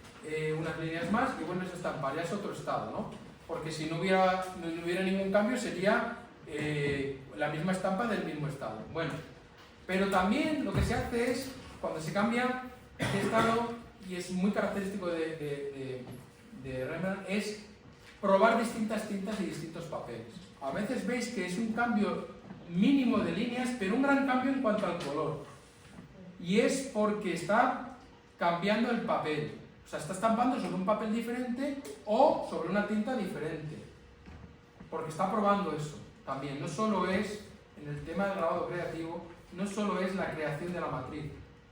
unas líneas más y vuelves a estampar. Ya es otro estado, ¿no? Porque si no hubiera ningún cambio sería la misma estampa del mismo estado. Bueno, pero también lo que se hace es, cuando se cambia de estado, y es muy característico de Rembrandt, es probar distintas tintas y distintos papeles. A veces veis que es un cambio mínimo de líneas, pero un gran cambio en cuanto al color. Y es porque está cambiando el papel. O sea, está estampando sobre un papel diferente o sobre una tinta diferente. Porque está probando eso también. No solo es, en el tema del grabado creativo, no solo es la creación de la matriz.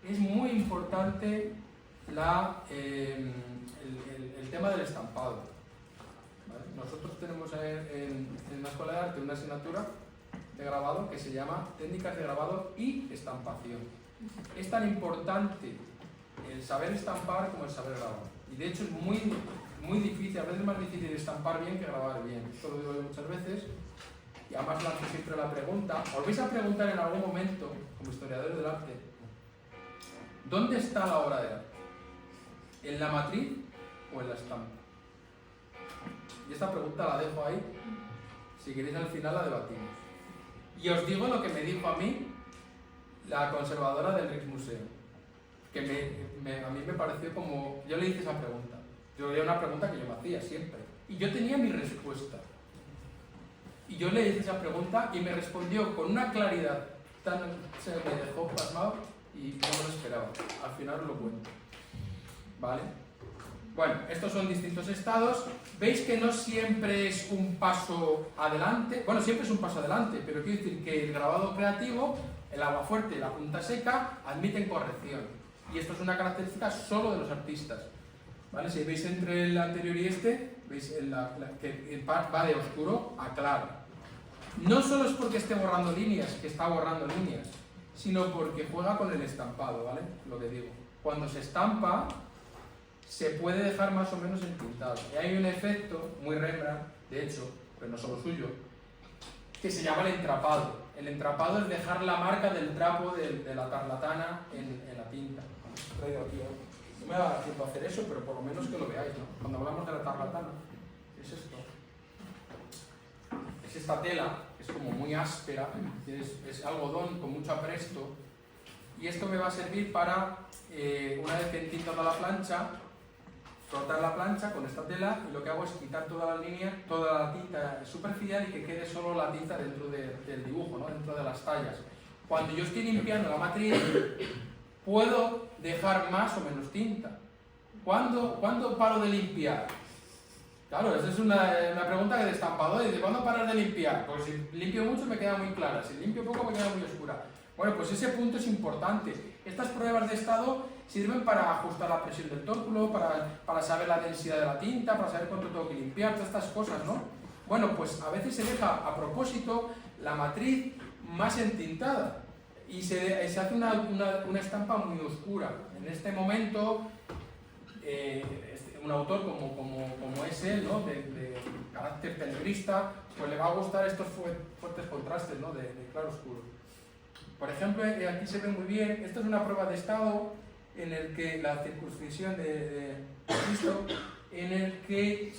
Es muy importante el tema del estampado. ¿Vale? Nosotros tenemos en la Escuela de Arte una asignatura de grabado que se llama Técnicas de grabado y estampación. Es tan importante el saber estampar como el saber grabar. Y de hecho es muy difícil, a veces más difícil estampar bien que grabar bien. Esto lo digo yo muchas veces. Y además lanzo siempre la pregunta. ¿Os vais a preguntar en algún momento, como historiadores del arte, dónde está la obra de arte? ¿En la matriz o en la estampa? Y esta pregunta la dejo ahí. Si queréis al final la debatimos. Y os digo lo que me dijo a mí la conservadora del Rijksmuseum, que a mí me pareció como... Yo le hice esa pregunta. Era una pregunta que yo me hacía siempre. Y yo tenía mi respuesta. Y yo le hice esa pregunta y me respondió con una claridad tan... Se me dejó pasmado y no me lo esperaba. Al final os lo cuento. ¿Vale? Bueno, estos son distintos estados. Veis que no siempre es un paso adelante. Bueno, siempre es un paso adelante, pero quiero decir que el grabado creativo, el aguafuerte y la punta seca admiten corrección. Y esto es una característica solo de los artistas. ¿Vale? Si veis entre el anterior y este, veis que va de oscuro a claro. No solo es porque esté borrando líneas, que está borrando líneas, sino porque juega con el estampado, ¿vale? Lo que digo. Cuando se estampa, se puede dejar más o menos entintado. Y hay un efecto, muy Rembrandt, de hecho, pero no solo suyo, que se llama el entrapado. El entrapado es dejar la marca del trapo de la tarlatana en la tinta. Traigo aquí, no me da tiempo a hacer eso, pero por lo menos que lo veáis, ¿no? Cuando hablamos de la tarlatana, es esto. Es esta tela, que es como muy áspera, es algodón con mucho apresto, y esto me va a servir para, una vez que entinto la plancha, frotar la plancha con esta tela, y lo que hago es quitar toda la línea, toda la tinta superficial y que quede solo la tinta dentro del dibujo, ¿no? Dentro de las tallas. Cuando yo estoy limpiando la matriz, puedo dejar más o menos tinta. ¿Cuándo paro de limpiar? Claro, esa es una pregunta que de estampador. ¿De cuándo parar de limpiar? Pues si limpio mucho me queda muy clara, si limpio poco me queda muy oscura. Bueno, pues ese punto es importante. Estas pruebas de estado sirven para ajustar la presión del tórculo, para saber la densidad de la tinta, para saber cuánto tengo que limpiar, todas estas cosas, ¿no? Bueno, pues a veces se deja a propósito la matriz más entintada y se hace una estampa muy oscura. En este momento, un autor como es él, ¿no? de carácter penegrista, pues le va a gustar estos fuertes contrastes, ¿no? de claro oscuro. Por ejemplo, aquí se ve muy bien, esta es una prueba de estado en el que la circuncisión de Cristo, en el que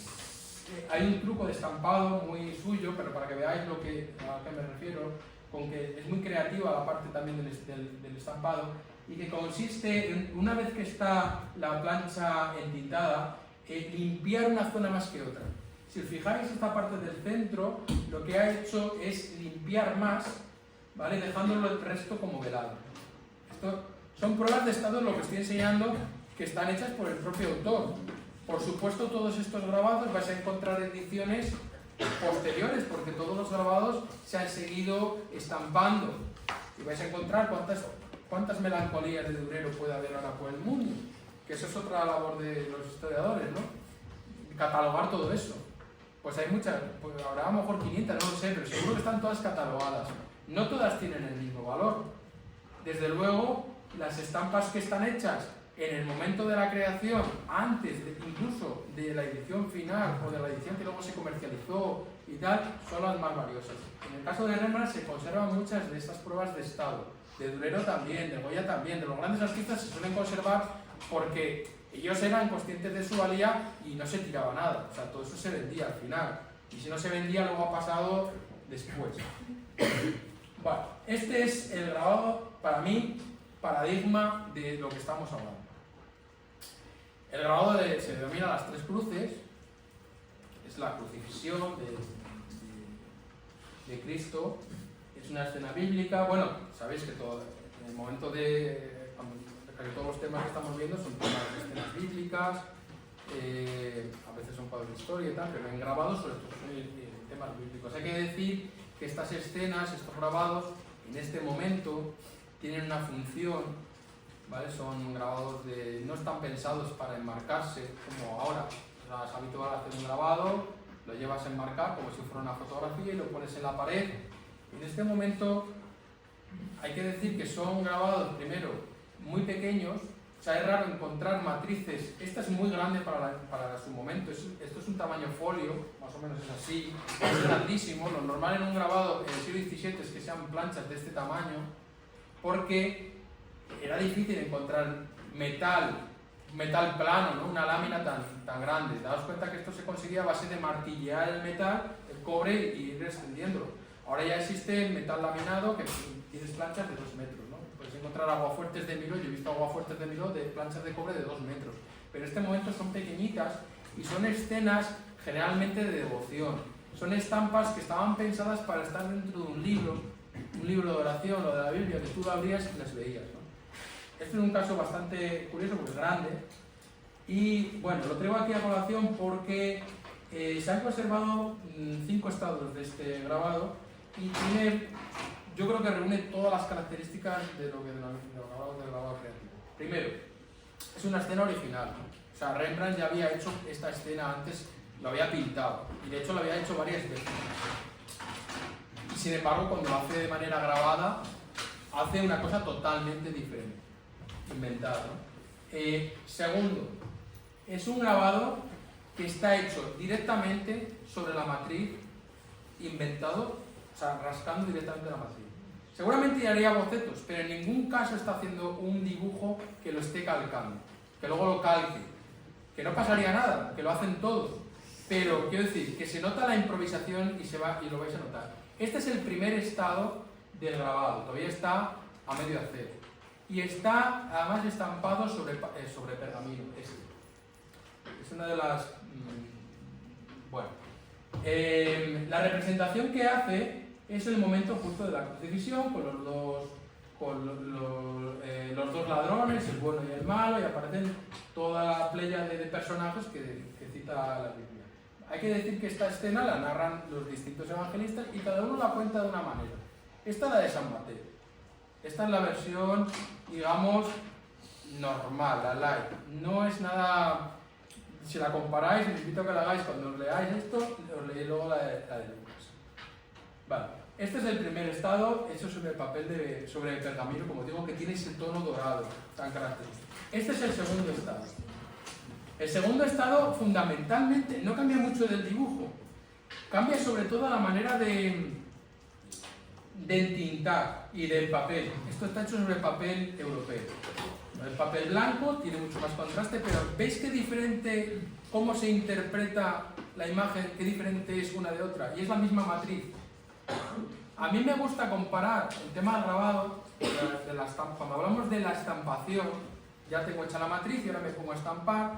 hay un truco de estampado muy suyo, pero para que veáis a qué me refiero, con que es muy creativa la parte también del estampado, y que consiste en, una vez que está la plancha entintada, limpiar una zona más que otra. Si os fijáis, esta parte del centro, lo que ha hecho es limpiar más, ¿vale? Dejándolo el resto como velado. Esto son pruebas de estado, lo que estoy enseñando, que están hechas por el propio autor. Por supuesto, todos estos grabados vais a encontrar ediciones posteriores, porque todos los grabados se han seguido estampando. Y vais a encontrar cuántas melancolías de Durero puede haber ahora por el mundo. Que eso es otra labor de los historiadores, ¿no? Catalogar todo eso. Pues hay muchas, pues habrá a lo mejor 500, no lo sé, pero seguro que están todas catalogadas. No todas tienen el mismo valor. Desde luego, las estampas que están hechas en el momento de la creación, antes incluso de la edición final o de la edición que luego se comercializó y tal, son las más valiosas. En el caso de Rembrandt se conservan muchas de estas pruebas de estado. De Durero también, de Goya también, de los grandes artistas se suelen conservar porque ellos eran conscientes de su valía y no se tiraba nada. O sea, todo eso se vendía al final. Y si no se vendía, luego ha pasado después. Bueno, este es el grabado, para mí, paradigma de lo que estamos hablando. El grabado se denomina las tres cruces, es la crucifixión de Cristo, es una escena bíblica. Bueno, sabéis que en el momento de casi todos los temas que estamos viendo son temas de escenas bíblicas, a veces son cuadros de historia y tal, pero en grabados sobre todo son temas bíblicos. Hay que decir que estas escenas, estos grabados, en este momento tienen una función, ¿vale? Son grabados no están pensados para enmarcarse como ahora. O sea, es habitual hacer un grabado, lo llevas a enmarcar como si fuera una fotografía y lo pones en la pared. En este momento hay que decir que son grabados primero muy pequeños. O sea, es raro encontrar matrices. Esta es muy grande para su momento. Esto es un tamaño folio, más o menos es así. Es grandísimo. Lo normal en un grabado en el siglo XVII es que sean planchas de este tamaño, porque era difícil encontrar metal plano, ¿no? Una lámina tan grande. Daos cuenta que esto se conseguía a base de martillear el metal, el cobre y ir extendiéndolo. Ahora ya existe metal laminado que tienes planchas de 2 metros, ¿no? Puedes encontrar aguafuertes de Miló, yo he visto aguafuertes de Miló de planchas de cobre de 2 metros. Pero en este momento son pequeñitas y son escenas generalmente de devoción. Son estampas que estaban pensadas para estar dentro de un libro de oración o de la Biblia, que tú lo abrías y las veías, ¿no? Este es un caso bastante curioso porque es grande y bueno, lo traigo aquí a colación porque se han conservado 5 estados de este grabado y yo creo que reúne todas las características de lo que del grabado creativo. Primero, es una escena original, ¿no? O sea, Rembrandt ya había hecho esta escena antes, lo había pintado y de hecho lo había hecho varias veces. Y sin embargo, cuando lo hace de manera grabada, hace una cosa totalmente diferente, inventada, ¿no? Segundo, es un grabado que está hecho directamente sobre la matriz, inventado, o sea, rascando directamente la matriz. Seguramente ya haría bocetos, pero en ningún caso está haciendo un dibujo que lo esté calcando, que luego lo calque, que no pasaría nada, que lo hacen todos. Pero quiero decir que se nota la improvisación y lo vais a notar. Este es el primer estado del grabado, todavía está a medio hacer. Y está además estampado sobre pergamino. Es una de las... Bueno. La representación que hace es el momento justo de la crucifixión, con los dos ladrones, el bueno y el malo, y aparecen toda la playa de personajes que cita la Biblia. Hay que decir que esta escena la narran los distintos evangelistas y cada uno la cuenta de una manera. Esta es la de San Mateo. Esta es la versión, digamos, normal, la light. No es nada... Si la comparáis, os invito a que la hagáis cuando os leáis esto, os leéis luego la de Lucas. Vale. Este es el primer estado, hecho sobre pergamino, como digo, que tiene ese tono dorado tan característico. Este es el segundo estado. El segundo estado, fundamentalmente, no cambia mucho del dibujo. Cambia sobre todo la manera de entintar y del papel. Esto está hecho sobre papel europeo. El papel blanco tiene mucho más contraste, pero ¿veis qué diferente, cómo se interpreta la imagen, qué diferente es una de otra? Y es la misma matriz. A mí me gusta comparar el tema del grabado, de la estampa. Cuando hablamos de la estampación, ya tengo hecha la matriz y ahora me pongo a estampar.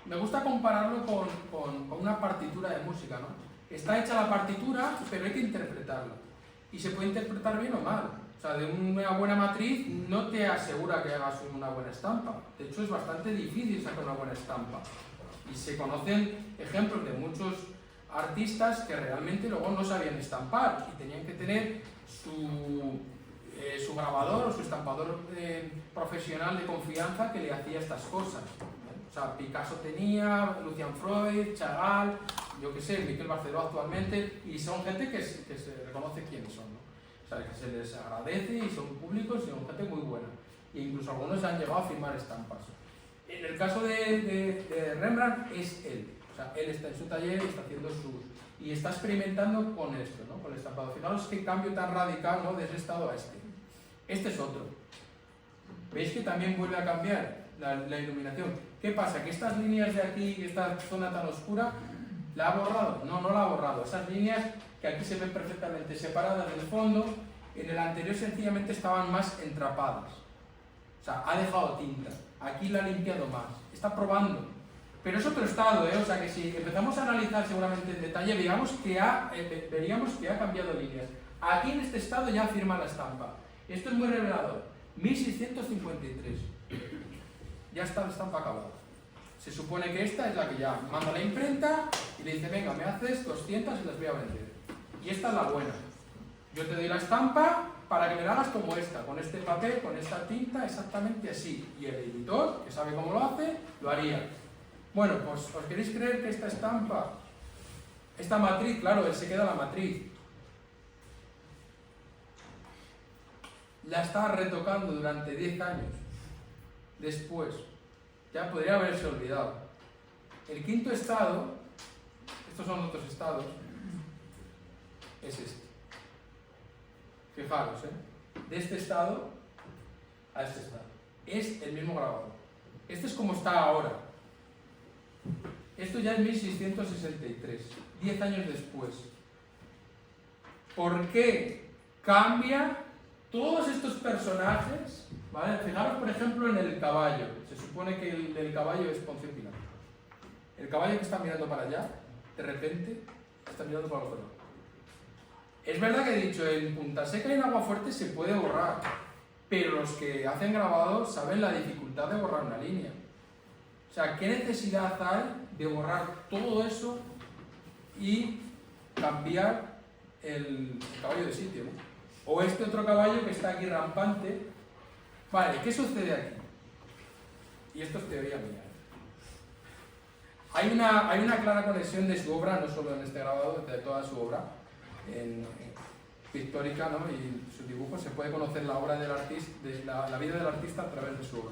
Me gusta compararlo con una partitura de música, ¿no? Está hecha la partitura, pero hay que interpretarla. Y se puede interpretar bien o mal. O sea, de una buena matriz no te asegura que hagas una buena estampa. De hecho, es bastante difícil sacar una buena estampa. Y se conocen ejemplos de muchos artistas que realmente luego no sabían estampar y tenían que tener su grabador o su estampador profesional de confianza que le hacía estas cosas. O sea, Picasso tenía, Lucian Freud, Chagall, yo qué sé, Miquel Barceló actualmente, y son gente que se reconoce quiénes son, ¿no? O sea, que se les agradece y son públicos y son gente muy buena. E incluso algunos han llegado a firmar estampas. En el caso de Rembrandt es él. O sea, él está en su taller y está haciendo y está experimentando con esto, ¿no? Con el estampado. Fijaros qué cambio tan radical, ¿no? De ese estado a este. Este es otro. ¿Veis que también vuelve a cambiar la iluminación? ¿Qué pasa? ¿Que estas líneas de aquí, esta zona tan oscura, la ha borrado? No, no la ha borrado. Esas líneas que aquí se ven perfectamente separadas del fondo, en el anterior sencillamente estaban más entrapadas. O sea, ha dejado tinta. Aquí la ha limpiado más. Está probando. Pero es otro estado, ¿eh? O sea que si empezamos a analizar seguramente en detalle, veríamos que ha cambiado líneas. Aquí en este estado ya firma la estampa. Esto es muy revelador. 1653. Ya está la estampa acabada. Se supone que esta es la que ya manda la imprenta y le dice, venga, me haces 200 y las voy a vender. Y esta es la buena. Yo te doy la estampa para que me la hagas como esta, con este papel, con esta tinta, exactamente así. Y el editor, que sabe cómo lo hace, lo haría. Bueno, pues ¿os queréis creer que esta estampa, esta matriz, claro, él se queda la matriz, la está retocando durante 10 años después? Ya podría haberse olvidado. El quinto estado, estos son otros estados, es este. Fijaros, de este estado a este estado. Es el mismo grabador. Este es como está ahora. Esto ya es 1663, 10 años después. ¿Por qué cambia todos estos personajes? ¿Vale? Fijaros, por ejemplo, en el caballo. Se supone que el caballo es Poncio Pilato. El caballo que está mirando para allá, de repente, está mirando para el otro lado. Es verdad que he dicho, en Punta Seca y en Aguafuerte se puede borrar, pero los que hacen grabados saben la dificultad de borrar una línea. O sea, ¿qué necesidad hay de borrar todo eso y cambiar el caballo de sitio, ¿no? O este otro caballo que está aquí rampante. Vale, ¿qué sucede aquí? Y esto es teoría mía. Hay una clara conexión de su obra, no solo en este grabado, de toda su obra pictórica, ¿no? Y sus dibujos. Se puede conocer la obra del artista, la vida del artista a través de su obra.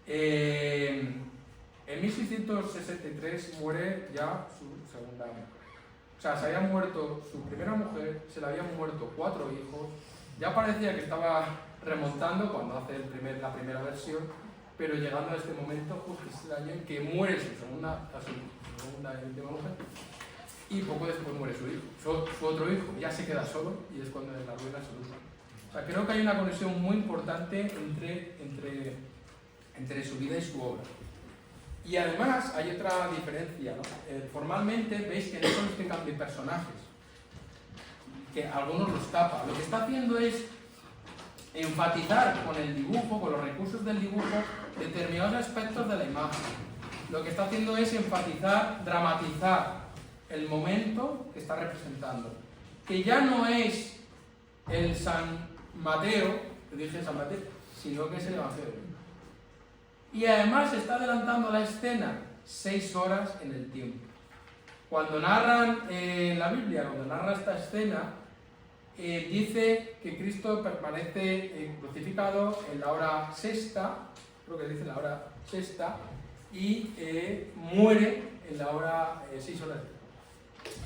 En 1663 muere ya su segunda mujer. O sea, se había muerto su primera mujer, se le habían muerto 4 hijos, ya parecía que estaba remontando cuando hace la primera versión, pero llegando a este momento, justo es el año en que muere su segunda y última mujer, y poco después muere su hijo, su otro hijo, ya se queda solo y es cuando la ruina absoluta. O sea, creo que hay una conexión muy importante entre su vida y su obra. Y además hay otra diferencia, ¿no? Formalmente veis que no son este cambio de personajes, que algunos los tapa. Lo que está haciendo es enfatizar con el dibujo, con los recursos del dibujo, determinados aspectos de la imagen. Lo que está haciendo es enfatizar, dramatizar el momento que está representando. Que ya no es el San Mateo, que dije San Mateo, sino que es el Evangelio. Y además está adelantando la escena 6 horas en el tiempo. Cuando narran la Biblia, cuando narra esta escena, dice que Cristo permanece crucificado en la hora sexta, creo que dice la hora sexta, y muere en la hora 6 horas.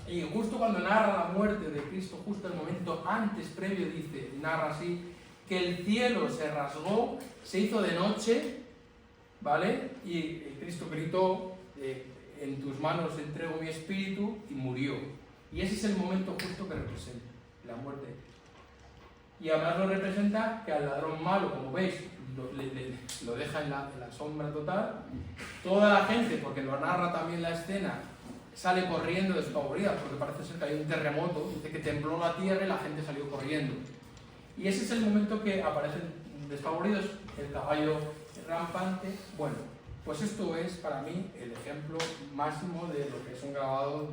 Y justo cuando narra la muerte de Cristo, justo el momento antes, previo, dice, narra así, que el cielo se rasgó, se hizo de noche, ¿vale? Y Cristo gritó, en tus manos entrego mi espíritu, y murió. Y ese es el momento justo que representa la muerte. Y además lo representa que al ladrón malo, como veis, lo deja en la sombra total. Toda la gente, porque lo narra también la escena, sale corriendo despavorida, porque parece ser que hay un terremoto, dice que tembló la tierra y la gente salió corriendo. Y ese es el momento que aparecen despavoridos, el caballo rampante. Bueno, pues esto es para mí el ejemplo máximo de lo que es un grabado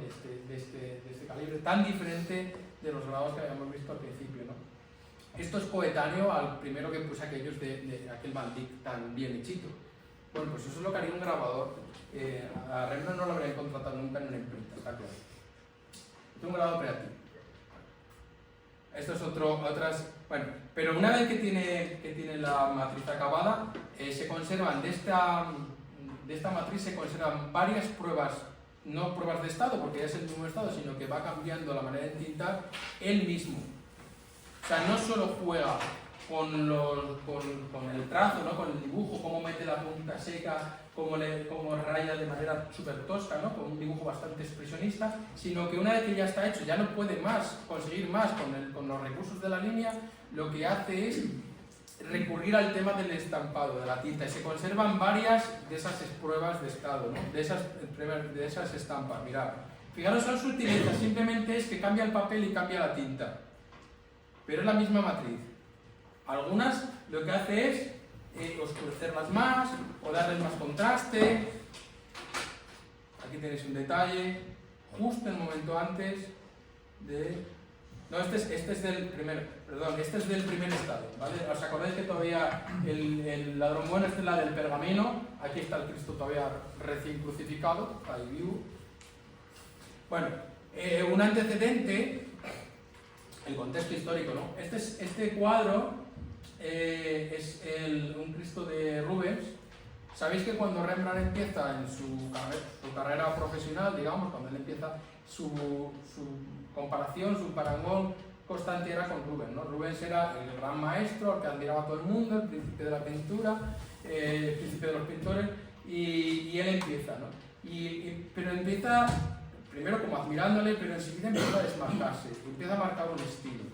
de este calibre, tan diferente de los grabados que habíamos visto al principio, ¿no? Esto es coetáneo al primero que puse aquellos de aquel Bandic tan bien hechito. Bueno, pues eso es lo que haría un grabador. A Rembrandt no lo habrían contratado nunca en una imprenta, está claro. Esto es un grabado creativo. Esto es otras... Bueno, pero una vez que tiene la matriz acabada, se conservan de esta matriz se conservan varias pruebas, no pruebas de estado, porque ya es el mismo estado, sino que va cambiando la manera de tintar él mismo. O sea, no solo juega con el trazo, ¿no? Con el dibujo, cómo mete la punta seca, cómo raya de manera súper tosca, ¿no? Con un dibujo bastante expresionista, sino que una vez que ya está hecho, ya no puede más conseguir más con los recursos de la línea, lo que hace es recurrir al tema del estampado, de la tinta, y se conservan varias de esas pruebas de estado, ¿no? de esas estampas. Mirad, fijaros, son sutilezas, simplemente es que cambia el papel y cambia la tinta. pero es la misma matriz. Algunas lo que hace es oscurecerlas más o darles más contraste. Aquí tenéis un detalle, justo el momento antes de... No, este es del primer estado, ¿vale? ¿Os acordáis que todavía el ladrón bueno, este es la del pergamino? Aquí está el Cristo todavía recién crucificado, ahí vivo. Bueno, un antecedente, el contexto histórico, ¿no? Este cuadro es un Cristo de Rubens. Sabéis que cuando Rembrandt empieza en su carrera profesional, digamos, cuando él empieza su comparación, su parangón constante era con Rubens, ¿no? Rubens era el gran maestro, al que admiraba todo el mundo, el príncipe de la pintura, el príncipe de los pintores, y él empieza, ¿no? Pero empieza primero como admirándole, pero enseguida empieza a desmarcarse, empieza a marcar un estilo.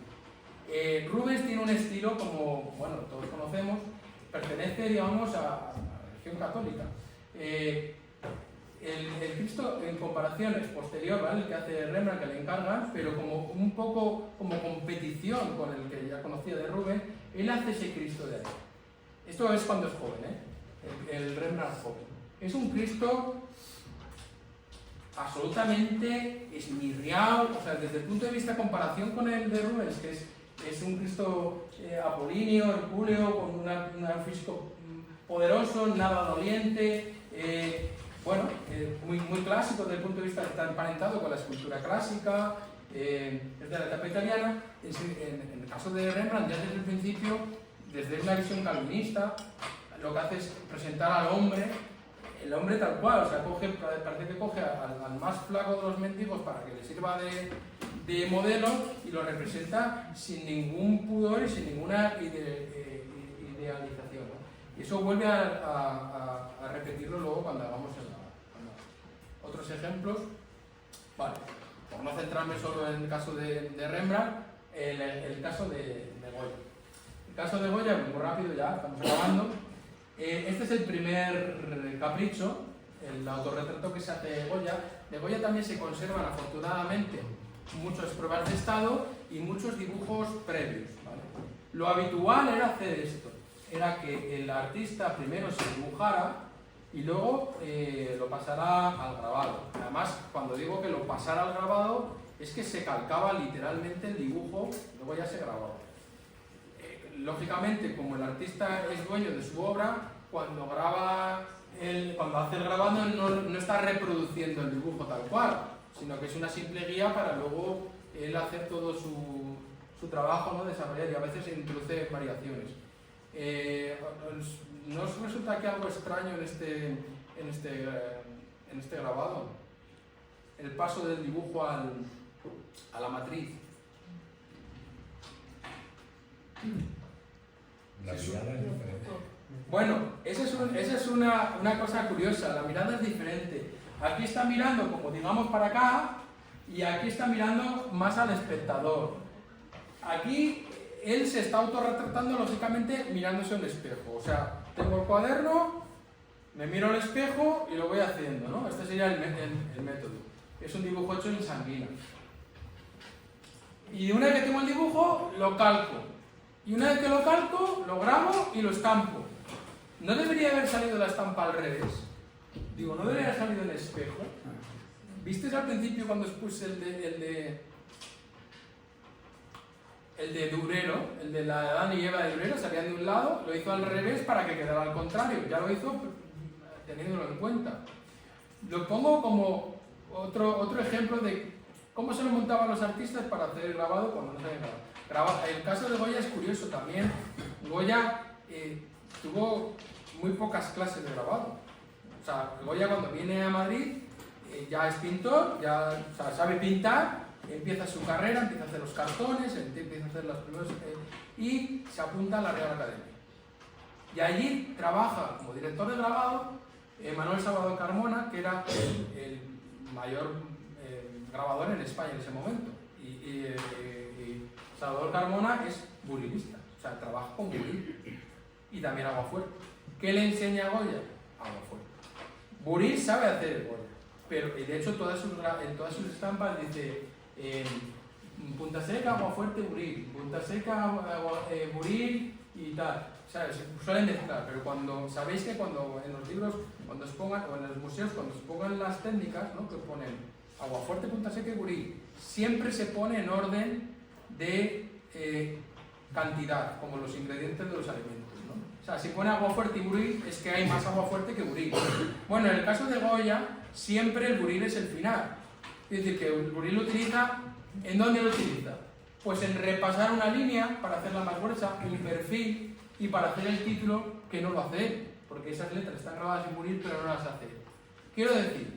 Rubens tiene un estilo como, bueno, todos conocemos, pertenece, digamos, a la religión católica. El Cristo, en comparación, es posterior, ¿vale? El que hace Rembrandt, que le encargan, pero como un poco como competición con el que ya conocía de Rubens, él hace ese Cristo de ahí. Esto es cuando es joven, ¿eh? El Rembrandt joven. Es un Cristo absolutamente esmirriado, o sea, desde el punto de vista de comparación con el de Rubens, que es un Cristo apolíneo, hercúleo, con un físico poderoso, nada doliente, muy clásico desde el punto de vista de estar emparentado con la escultura clásica, es de la etapa italiana. En el caso de Rembrandt, ya desde el principio, desde una visión calvinista, lo que hace es presentar al hombre, el hombre tal cual, o sea, parece que coge al más flaco de los mendigos para que le sirva de modelo y lo representa sin ningún pudor y sin ninguna idealización, ¿no? Y eso vuelve a repetirlo luego cuando hagamos otros ejemplos. Vale, por no centrarme solo en el caso de Rembrandt, el caso de Goya. El caso de Goya, muy rápido ya, estamos acabando. Este es el primer capricho, el autorretrato que se hace de Goya. De Goya también se conservan, afortunadamente, muchas pruebas de estado y muchos dibujos previos, ¿vale? Lo habitual era hacer esto, era que el artista primero se dibujara y luego lo pasara al grabado. Además, cuando digo que lo pasara al grabado, es que se calcaba literalmente el dibujo, luego ya se grababa. Lógicamente, como el artista es dueño de su obra, cuando hace el grabado no está reproduciendo el dibujo tal cual, sino que es una simple guía para luego él hacer todo su trabajo, ¿no? Desarrollar, y a veces se introduce variaciones. ¿No os resulta aquí algo extraño en este grabado? El paso del dibujo a la matriz. La mirada es diferente. Bueno, esa es una cosa curiosa, la mirada es diferente. Aquí está mirando, como digamos, para acá, y aquí está mirando más al espectador. Aquí él se está autorretratando, lógicamente, mirándose al espejo. O sea, tengo el cuaderno, me miro al espejo y lo voy haciendo, ¿no? Este sería el método. Es un dibujo hecho en sanguina. Y una vez que tengo el dibujo, lo calco. Y una vez que lo calco, lo grabo y lo estampo. ¿No debería haber salido la estampa al revés? Digo, ¿no debería haber salido en el espejo? ¿Visteis al principio cuando os puse el de Durero, el de la Adán y Eva de Durero, salían de un lado, lo hizo al revés para que quedara al contrario, ya lo hizo teniéndolo en cuenta. Lo pongo como otro ejemplo de cómo se lo montaban los artistas para hacer el grabado cuando no se había grabado. El caso de Goya es curioso también. Goya tuvo muy pocas clases de grabado. O sea, Goya cuando viene a Madrid ya es pintor, sabe pintar, empieza su carrera, empieza a hacer los cartones, empieza a hacer los primeros y se apunta a la Real Academia. Y allí trabaja como director de grabado Manuel Salvador Carmona, que era el mayor grabador en España en ese momento. Y Salvador Carmona es burilista, o sea, trabaja con buril y también Aguafuerte. ¿Qué le enseña a Goya? Aguafuerte. Buril sabe hacer Goya, pero de hecho en todas sus estampas dice Punta Seca, Aguafuerte, Buril, Punta Seca, Buril y tal. O sea, se suelen mezclar, pero cuando sabéis que cuando en los libros, cuando os pongan, o en los museos, cuando os pongan las técnicas, ¿no? Que ponen Aguafuerte, Punta Seca y Buril, siempre se pone en orden de cantidad, como los ingredientes de los alimentos, ¿no? O sea, si pone Aguafuerte y Buril, es que hay más Aguafuerte que Buril. Bueno, en el caso de Goya, siempre el Buril es el final. Es decir, que el Buril lo utiliza, ¿en dónde lo utiliza? Pues en repasar una línea para hacerla más gruesa, un perfil, y para hacer el título, que no lo hace él, porque esas letras están grabadas en Buril, pero no las hace él. Quiero decir,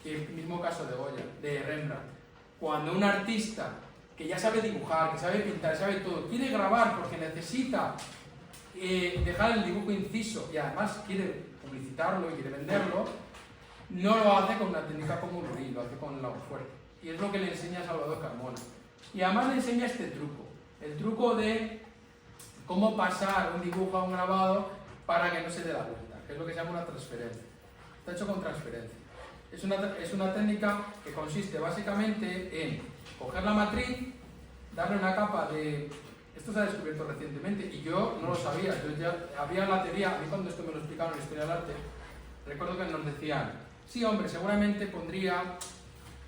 que el mismo caso de Goya, de Rembrandt, cuando un artista que ya sabe dibujar, que sabe pintar, sabe todo, quiere grabar porque necesita dejar el dibujo inciso y además quiere publicitarlo y quiere venderlo, no lo hace con una técnica como Buril, lo hace con el Aguafuerte. Y es lo que le enseña a Salvador Carmona. Y además le enseña este truco, el truco de cómo pasar un dibujo a un grabado para que no se dé la vuelta, que es lo que se llama una transferencia. Está hecho con transferencia. Es una técnica que consiste básicamente en coger la matriz, darle una capa de... Esto se ha descubierto recientemente y yo no lo sabía. Yo ya había la teoría, a mí cuando esto me lo explicaron en la historia del arte, recuerdo que nos decían, sí, hombre, seguramente pondría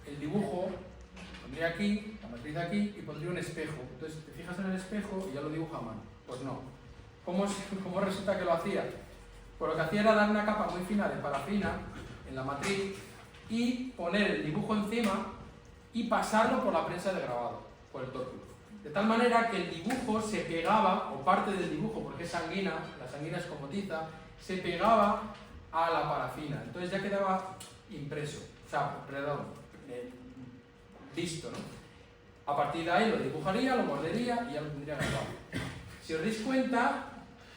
el dibujo, pondría aquí, la matriz aquí y pondría un espejo. Entonces te fijas en el espejo y ya lo dibuja a mano. Pues no. ¿Cómo resulta que lo hacía? Pues lo que hacía era dar una capa muy fina de parafina en la matriz y poner el dibujo encima y pasarlo por la prensa de grabado, por el tórculo. De tal manera que el dibujo se pegaba, o parte del dibujo, porque es sanguina, la sanguina es como tiza, se pegaba a la parafina. Entonces ya quedaba impreso, o sea, perdón, visto, ¿no? A partir de ahí lo dibujaría, lo mordería y ya lo tendría grabado. Si os dais cuenta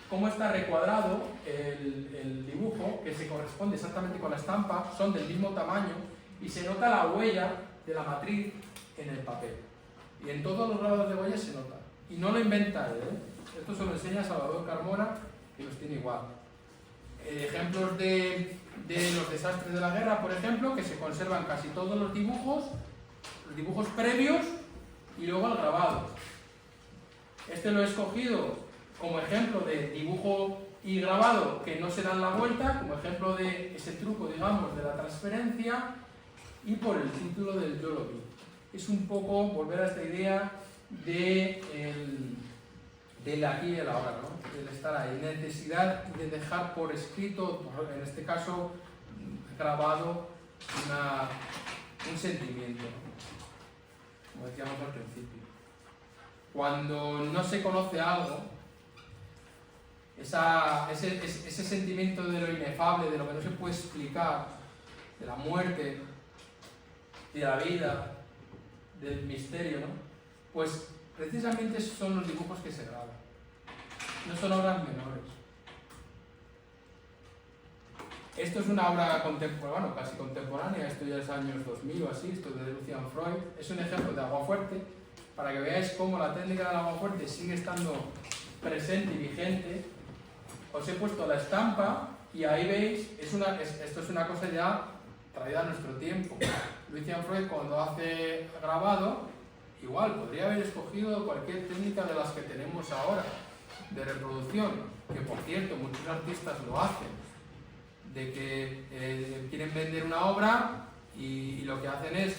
cómo está recuadrado el dibujo, que se corresponde exactamente con la estampa, son del mismo tamaño y se nota la huella de la matriz en el papel. Y en todos los grabados de Goya se nota. Y no lo inventa él, ¿eh? Esto se lo enseña Salvador Carmona, que los tiene igual. Ejemplos de los desastres de la guerra, por ejemplo, que se conservan casi todos los dibujos previos y luego el grabado. Este lo he escogido como ejemplo de dibujo y grabado que no se dan la vuelta, como ejemplo de ese truco, digamos, de la transferencia, y por el título del yo lo vi. Es un poco volver a esta idea del aquí y el ahora, ¿no? Del estar ahí, necesidad de dejar por escrito, en este caso grabado, un sentimiento, ¿no? Como decíamos al principio. Cuando no se conoce algo, ese sentimiento de lo inefable, de lo que no se puede explicar, de la muerte, de la vida, del misterio, ¿no? Pues precisamente son los dibujos que se graban. No son obras menores. Esto es una obra contemporánea, bueno, casi contemporánea, esto ya es años 2000 o así, esto de Lucian Freud. Es un ejemplo de Aguafuerte, para que veáis cómo la técnica del Aguafuerte sigue estando presente y vigente. Os he puesto la estampa y ahí veis, esto es una cosa ya traída a nuestro tiempo. Lucian Freud, cuando hace grabado, igual podría haber escogido cualquier técnica de las que tenemos ahora de reproducción, que por cierto muchos artistas lo hacen, de que quieren vender una obra y lo que hacen es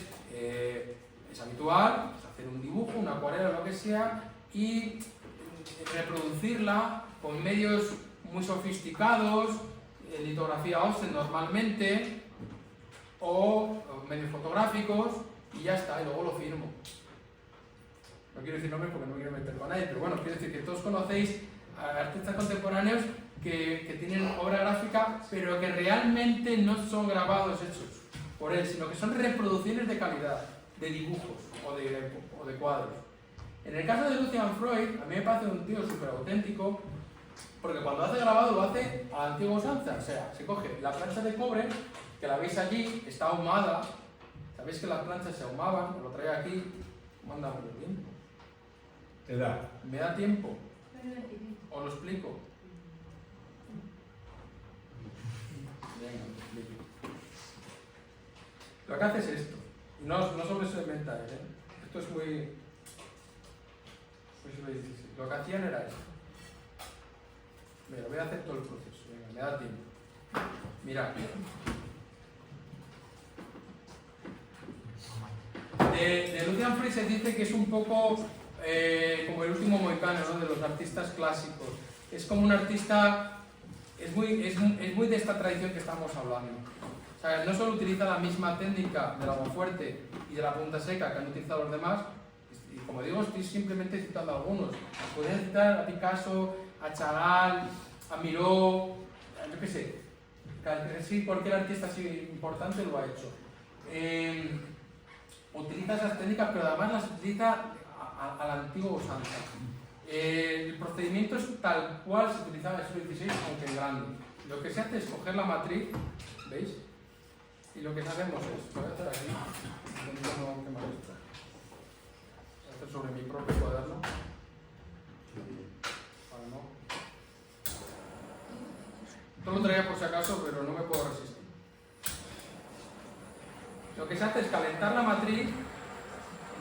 habitual, es hacer un dibujo, una acuarela, lo que sea, y reproducirla con medios muy sofisticados, litografía offset normalmente, o medios fotográficos, y ya está, y luego lo firmo. No quiero decir nombres porque no quiero meter con nadie, pero bueno, quiero decir que todos conocéis a artistas contemporáneos que tienen obra gráfica, pero que realmente no son grabados hechos por él, sino que son reproducciones de calidad, de dibujos o de cuadros. En el caso de Lucian Freud, a mí me parece un tío súper auténtico, porque cuando hace grabado lo hace a la antigua usanza, o sea, se coge la plancha de cobre, que la veis allí, está ahumada, sabéis que las planchas se ahumaban, os lo traigo aquí, ¿cómo andamos de tiempo? Te da. ¿Me da tiempo? ¿Os lo explico? Venga, os explico. Lo que hace es esto, no solo se inventa él, ¿eh? Esto es muy... Pues siglo XVI. Lo que hacían era esto. Mira, voy a hacer todo el proceso. Venga, me da tiempo. Mirad. De Lucian Freire se dice que es un poco como el último mohicano, ¿no?, de los artistas clásicos. Es como un artista, es muy de esta tradición que estamos hablando. O sea, no solo utiliza la misma técnica del aguafuerte y de la punta seca que han utilizado los demás, y como digo, estoy simplemente citando algunos. Podría citar a Picasso, a Chagall, a Miró, yo qué sé. Sí, cualquier artista así importante lo ha hecho. Utiliza esas técnicas, pero además las utiliza a la antigua usanza. El procedimiento es tal cual se utilizaba en el siglo XVI, aunque en grande. Lo que se hace es coger la matriz, ¿veis? Y lo que hacemos es, lo voy a hacer aquí, voy a hacer sobre mi propio cuaderno. Para no. Esto lo traía por si acaso, pero no me puedo resistir. Lo que se hace es calentar la matriz,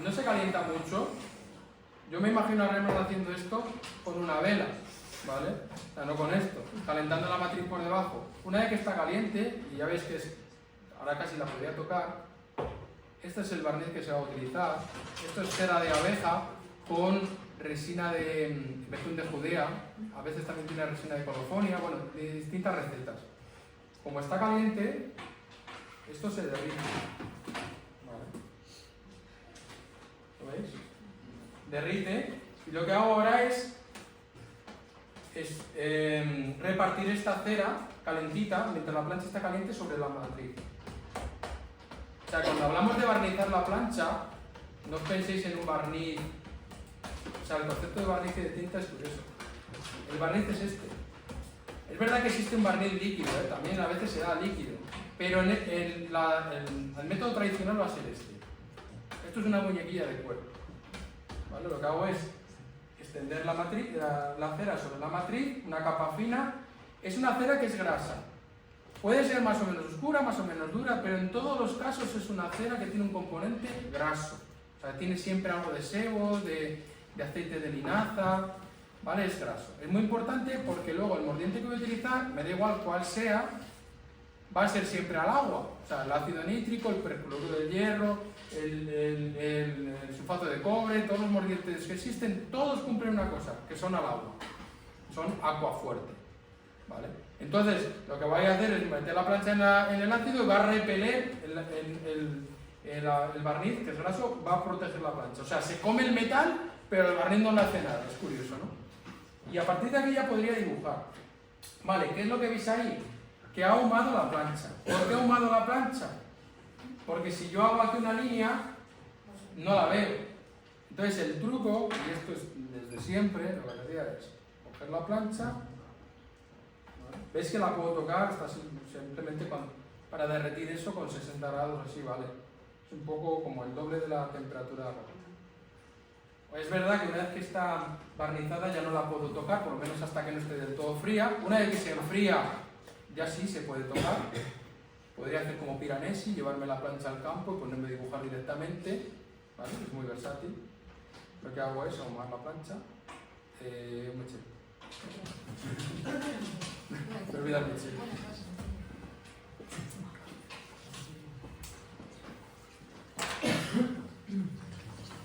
no se calienta mucho. Yo me imagino a Rembrandt haciendo esto con una vela, ¿vale? O sea, no con esto, calentando la matriz por debajo. Una vez que está caliente, y ya veis que es, ahora casi la podría tocar, este es el barniz que se va a utilizar. Esto es cera de abeja con resina de betún de Judea, a veces también tiene resina de colofonia, bueno, de distintas recetas. Como está caliente, esto se derrite. ¿Vale? ¿Lo veis? Derrite, y lo que hago ahora es repartir esta cera calentita, mientras la plancha está caliente, sobre la matriz. O sea, cuando hablamos de barnizar la plancha, no penséis en un barniz. O sea, el concepto de barniz y de tinta es curioso. El barniz es este. Es verdad que existe un barniz líquido, también a veces se da líquido, pero el método tradicional va a ser este. Esto es una muñequilla de cuero. ¿Vale? Lo que hago es extender la cera sobre la matriz, una capa fina. Es una cera que es grasa. Puede ser más o menos oscura, más o menos dura, pero en todos los casos es una cera que tiene un componente graso. O sea, tiene siempre algo de sebo, de aceite de linaza, ¿vale? Es graso. Es muy importante porque luego el mordiente que voy a utilizar, me da igual cuál sea, va a ser siempre al agua. O sea, el ácido nítrico, el percloruro de hierro, el sulfato de cobre, todos los mordientes que existen, todos cumplen una cosa, que son al agua. Son acuafuerte, ¿vale? Entonces, lo que voy a hacer es meter la plancha en el ácido y va a repeler el barniz, que es graso, va a proteger la plancha. O sea, se come el metal, pero el barniz no le hace nada. Es curioso, ¿no? Y a partir de aquí ya podría dibujar. Vale, ¿qué es lo que veis ahí? Que ha ahumado la plancha. ¿Por qué ha ahumado la plancha? Porque si yo hago aquí una línea, no la veo. Entonces el truco, y esto es desde siempre, lo que decía es coger la plancha, ¿vale? ¿Veis que la puedo tocar? Está simplemente para derretir eso con 60 grados así, ¿vale? Es un poco como el doble de la temperatura de la ropa. Es verdad que una vez que está barnizada ya no la puedo tocar, por lo menos hasta que no esté del todo fría. Una vez que se enfría, ya sí se puede tocar. Podría hacer como Piranesi, llevarme la plancha al campo y ponerme a dibujar directamente, ¿vale? Es muy versátil. Lo que hago es ahumar la plancha. Un mechero. Me olvidé el mechero.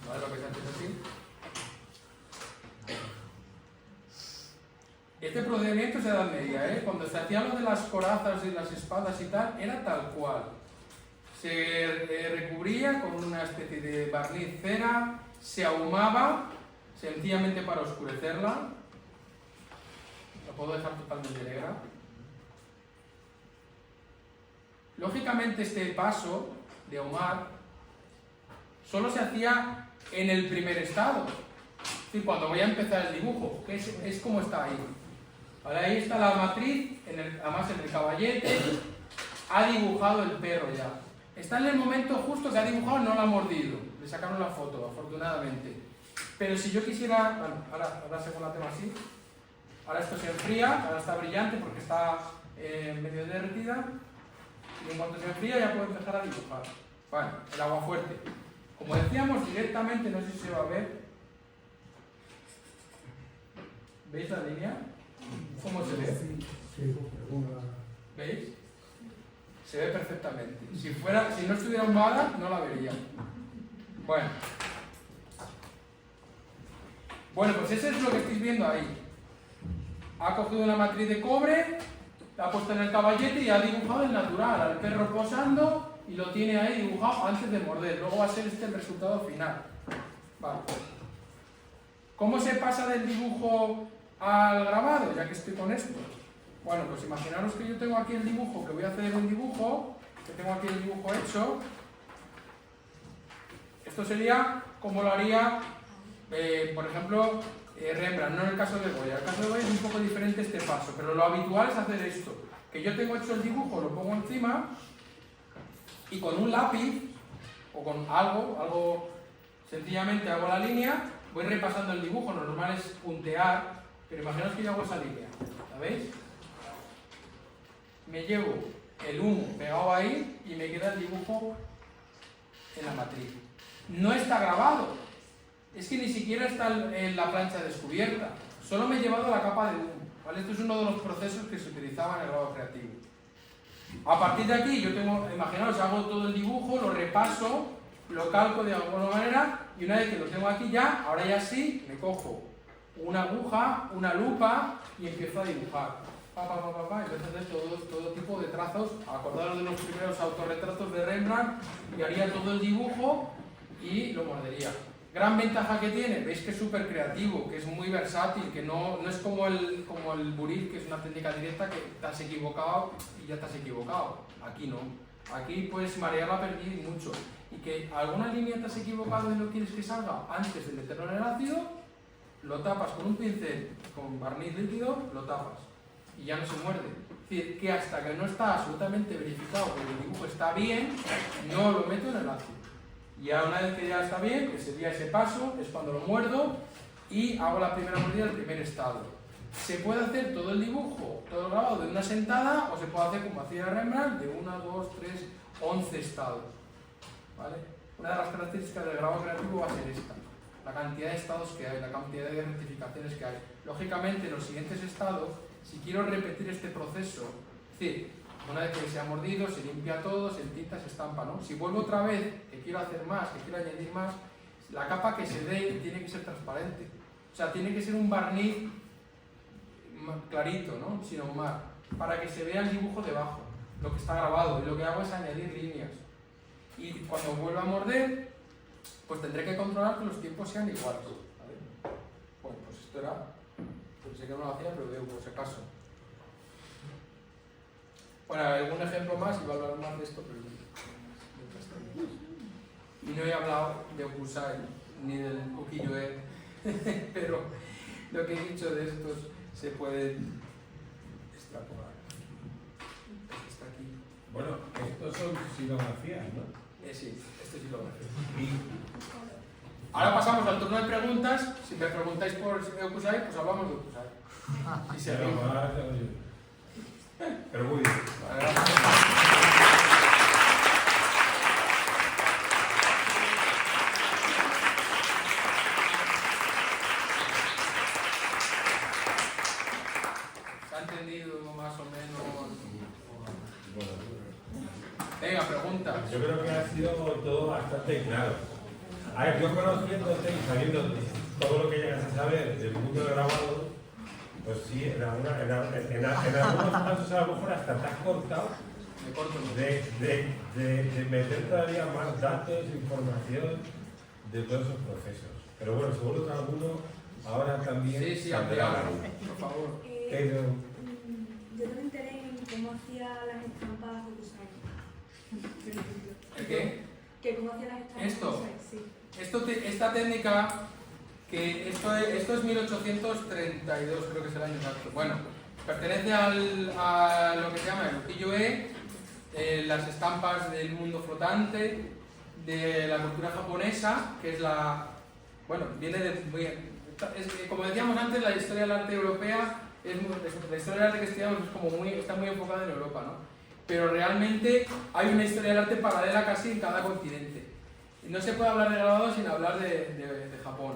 ¿Vale? Lo que se hace es así. Este procedimiento es de Edad Media, cuando se hacían lo de las corazas y las espadas y tal, era tal cual. Se recubría con una especie de barniz cera, se ahumaba, sencillamente para oscurecerla. La puedo dejar totalmente negra. Lógicamente este paso de ahumar solo se hacía en el primer estado, es decir, cuando voy a empezar el dibujo, que es como está ahí. Ahora ahí está la matriz, además en el caballete, ha dibujado el perro ya. Está en el momento justo que ha dibujado, no lo ha mordido. Le sacaron la foto, afortunadamente. Pero si yo quisiera, bueno, ahora según la tengo así, ahora esto se enfría, ahora está brillante porque está medio derretida, y en cuanto se enfría ya puedo empezar a dibujar. Bueno, el aguafuerte. Como decíamos directamente, no sé si se va a ver, ¿Veis la línea? ¿Cómo se ve? ¿Veis? Se ve perfectamente. Si no estuviera ahumada, no la vería. Bueno, pues eso es lo que estáis viendo ahí. Ha cogido una matriz de cobre, la ha puesto en el caballete y ha dibujado el natural, al perro posando, y lo tiene ahí dibujado antes de morder. Luego va a ser este el resultado final. Vale. ¿Cómo se pasa del dibujo al grabado, ya que estoy con esto? Bueno, pues imaginaros que yo tengo aquí el dibujo, que voy a hacer un dibujo, que tengo aquí el dibujo hecho. Esto sería como lo haría, por ejemplo, Rembrandt, no en el caso de Goya. En el caso de Goya es un poco diferente este paso, pero lo habitual es hacer esto. Que yo tengo hecho el dibujo, lo pongo encima, y con un lápiz, o con algo sencillamente hago la línea, voy repasando el dibujo. Lo normal es puntear, pero imaginaos que yo hago esa línea, ¿la veis? Me llevo el humo pegado ahí y me queda el dibujo en la matriz. No está grabado, es que ni siquiera está en la plancha descubierta, solo me he llevado la capa de humo, ¿vale? Esto es uno de los procesos que se utilizaba en el grabado creativo. A partir de aquí, imaginaos, hago todo el dibujo, lo repaso, lo calco de alguna manera, y una vez que lo tengo aquí ya, ahora ya sí, me cojo una aguja, una lupa y empiezo a dibujar. Empiezo a hacer todo tipo de trazos. Acordaros de los primeros autorretratos de Rembrandt, y haría todo el dibujo y lo mordería. Gran ventaja que tiene, veis que es súper creativo, que es muy versátil, que no es como el buril, que es una técnica directa que te has equivocado y ya te has equivocado. Aquí no. Aquí puedes marear la perdiz mucho. Y que alguna línea te has equivocado y no quieres que salga antes de meterlo en el ácido, lo tapas con un pincel, con barniz líquido, lo tapas. Y ya no se muerde. Es decir, que hasta que no está absolutamente verificado que el dibujo está bien, no lo meto en el ácido. Y ya una vez que ya está bien, que sería ese paso, es cuando lo muerdo y hago la primera mordida del primer estado. Se puede hacer todo el dibujo, todo el grabado de una sentada, o se puede hacer como hacía Rembrandt, de 1, 2, 3, 11 estados. ¿Vale? Una de las características del grabado creativo va a ser esta: la cantidad de estados que hay, la cantidad de rectificaciones que hay. Lógicamente, en los siguientes estados, si quiero repetir este proceso, es decir, una vez que se ha mordido, se limpia todo, se tinta, se estampa, ¿no? Si vuelvo otra vez, que quiero hacer más, que quiero añadir más, la capa que se dé tiene que ser transparente. O sea, tiene que ser un barniz clarito, ¿no? Sin ahumar, para que se vea el dibujo debajo, lo que está grabado. Y lo que hago es añadir líneas. Y cuando vuelva a morder, pues tendré que controlar que los tiempos sean iguales, ¿vale? Bueno, pues esto era... Pensé que no lo hacía, pero veo por si acaso. Bueno, algún ejemplo más, iba a hablar más de esto, pero... Y no he hablado de Okusai, ni del ukiyo-e, pero lo que he dicho de estos se puede extrapolar. Está aquí. Bueno, estos son silografías, ¿no? Sí, esto es silografía. Ahora pasamos al turno de preguntas. Si me preguntáis por Okusai, pues hablamos de Okusai. Y seguimos. Pero muy bien. ¿Se ha entendido más o menos? Venga, preguntas. Yo creo que ha sido todo bastante claro. A ver, yo conociéndote y sabiendo todo lo que llegas a saber del mundo del grabado, pues sí, en algunos casos a lo mejor hasta te has cortado de meter todavía más datos, información de todos esos procesos. Pero bueno, seguro que alguno ahora también saldrá la luz. Por favor. Pero... yo no me enteré en cómo hacía las estampas Okusai. ¿El qué? Que cómo hacía las estampas ¿Esto? Okusai, sí. Esta técnica, que esto es 1832, creo que es el año exacto. Bueno, pertenece a lo que se llama el ukiyo-e, las estampas del mundo flotante, de la cultura japonesa, que es la... Bueno, viene de... como decíamos antes, la historia del arte europea, la historia del arte que estudiamos es como está muy enfocada en Europa, ¿no? Pero realmente hay una historia del arte paralela casi en cada continente. No se puede hablar de grabado sin hablar de Japón.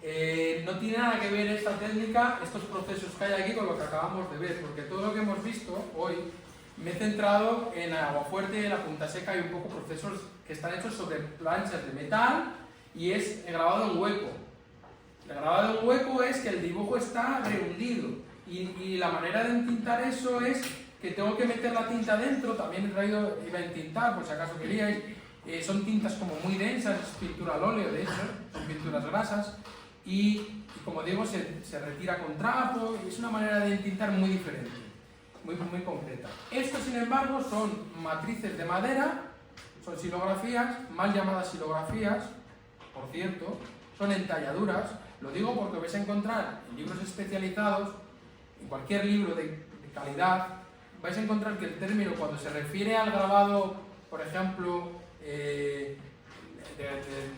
No tiene nada que ver esta técnica, estos procesos que hay aquí con lo que acabamos de ver, porque todo lo que hemos visto hoy me he centrado en aguafuerte, en la punta seca y un poco procesos que están hechos sobre planchas de metal y es el grabado en hueco. El grabado en hueco es que el dibujo está rehundido y la manera de entintar eso es que tengo que meter la tinta dentro. También he traído, iba a entintar por si acaso queríais, son tintas como muy densas, es pintura al óleo de hecho, son pinturas grasas y como digo se retira con trapo y es una manera de entintar muy diferente, muy concreta. Estos sin embargo son matrices de madera, son silografías, mal llamadas silografías, por cierto, son entalladuras. Lo digo porque vais a encontrar en libros especializados, en cualquier libro de calidad, vais a encontrar que el término cuando se refiere al grabado, por ejemplo, de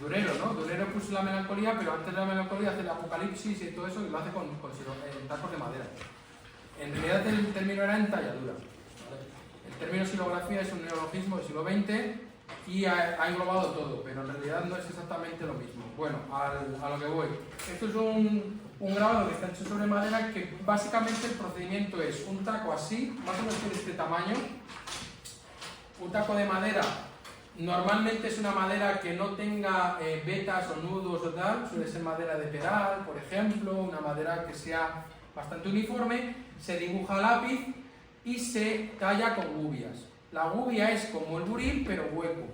Durero, ¿no? Durero puso la melancolía, pero antes de la melancolía hace el apocalipsis y todo eso y lo hace con tacos de madera. En realidad el término era entalladura. ¿Vale? El término silografía es un neologismo del siglo XX y ha englobado todo, pero en realidad no es exactamente lo mismo. Bueno, a lo que voy. Esto es un grabado que está hecho sobre madera que básicamente el procedimiento es un taco así, más o menos de este tamaño, un taco de madera. Normalmente es una madera que no tenga vetas o nudos o tal, suele ser madera de pedal, por ejemplo, una madera que sea bastante uniforme, se dibuja a lápiz y se talla con gubias. La gubia es como el buril, pero hueco.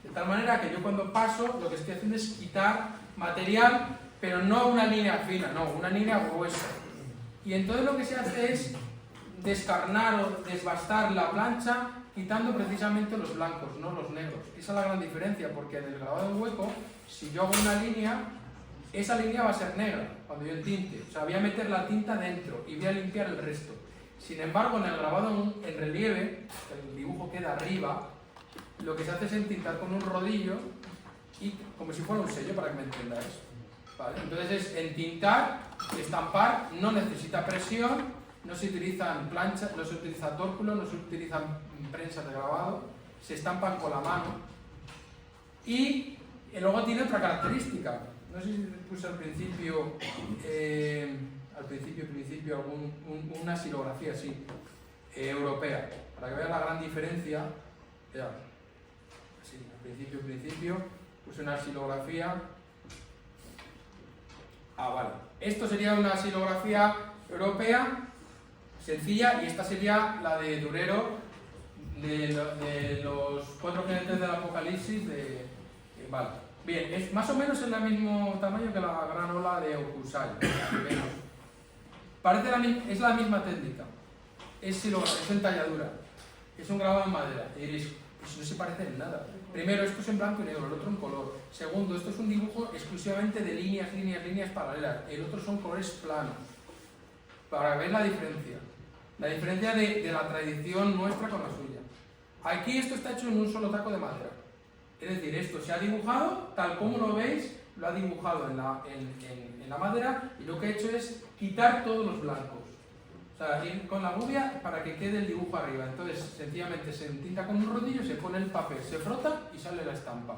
De tal manera que yo cuando paso lo que estoy haciendo es quitar material, pero no una línea fina, no, una línea gruesa. Y entonces lo que se hace es descarnar o desbastar la plancha quitando precisamente los blancos, no los negros. Esa es la gran diferencia, porque en el grabado en hueco, si yo hago una línea, esa línea va a ser negra cuando yo entinte. O sea, voy a meter la tinta dentro y voy a limpiar el resto. Sin embargo, en el grabado en relieve, el dibujo queda arriba, lo que se hace es entintar con un rodillo y como si fuera un sello, para que me entendáis. ¿Vale? Entonces es entintar, estampar, no necesita presión, no se utilizan planchas, no se utiliza tórculo, no se utilizan prensas de grabado, se estampan con la mano y luego tiene otra característica. No sé si puse al principio, una silografía así, europea, para que vean la gran diferencia. Ya, así, al principio, puse una silografía. Vale. Esto sería una silografía europea, sencilla, y esta sería la de Durero, de los 4 jinetes del Apocalipsis. Vale. Bien, es más o menos el mismo tamaño que la gran ola de Hokusai. Es la misma técnica, es entalladura, es un grabado en madera. Y diréis, pues no se parece en nada. Primero, esto es en blanco y negro, el otro en color. Segundo, esto es un dibujo exclusivamente de líneas paralelas. El otro son colores planos. Para ver la diferencia. La diferencia de la tradición nuestra con la suya. Aquí esto está hecho en un solo taco de madera. Es decir, esto se ha dibujado, tal como lo veis, lo ha dibujado en la madera y lo que he hecho es quitar todos los blancos. O sea, ir con la gubia para que quede el dibujo arriba. Entonces, sencillamente se entinta con un rodillo, se pone el papel, se frota y sale la estampa.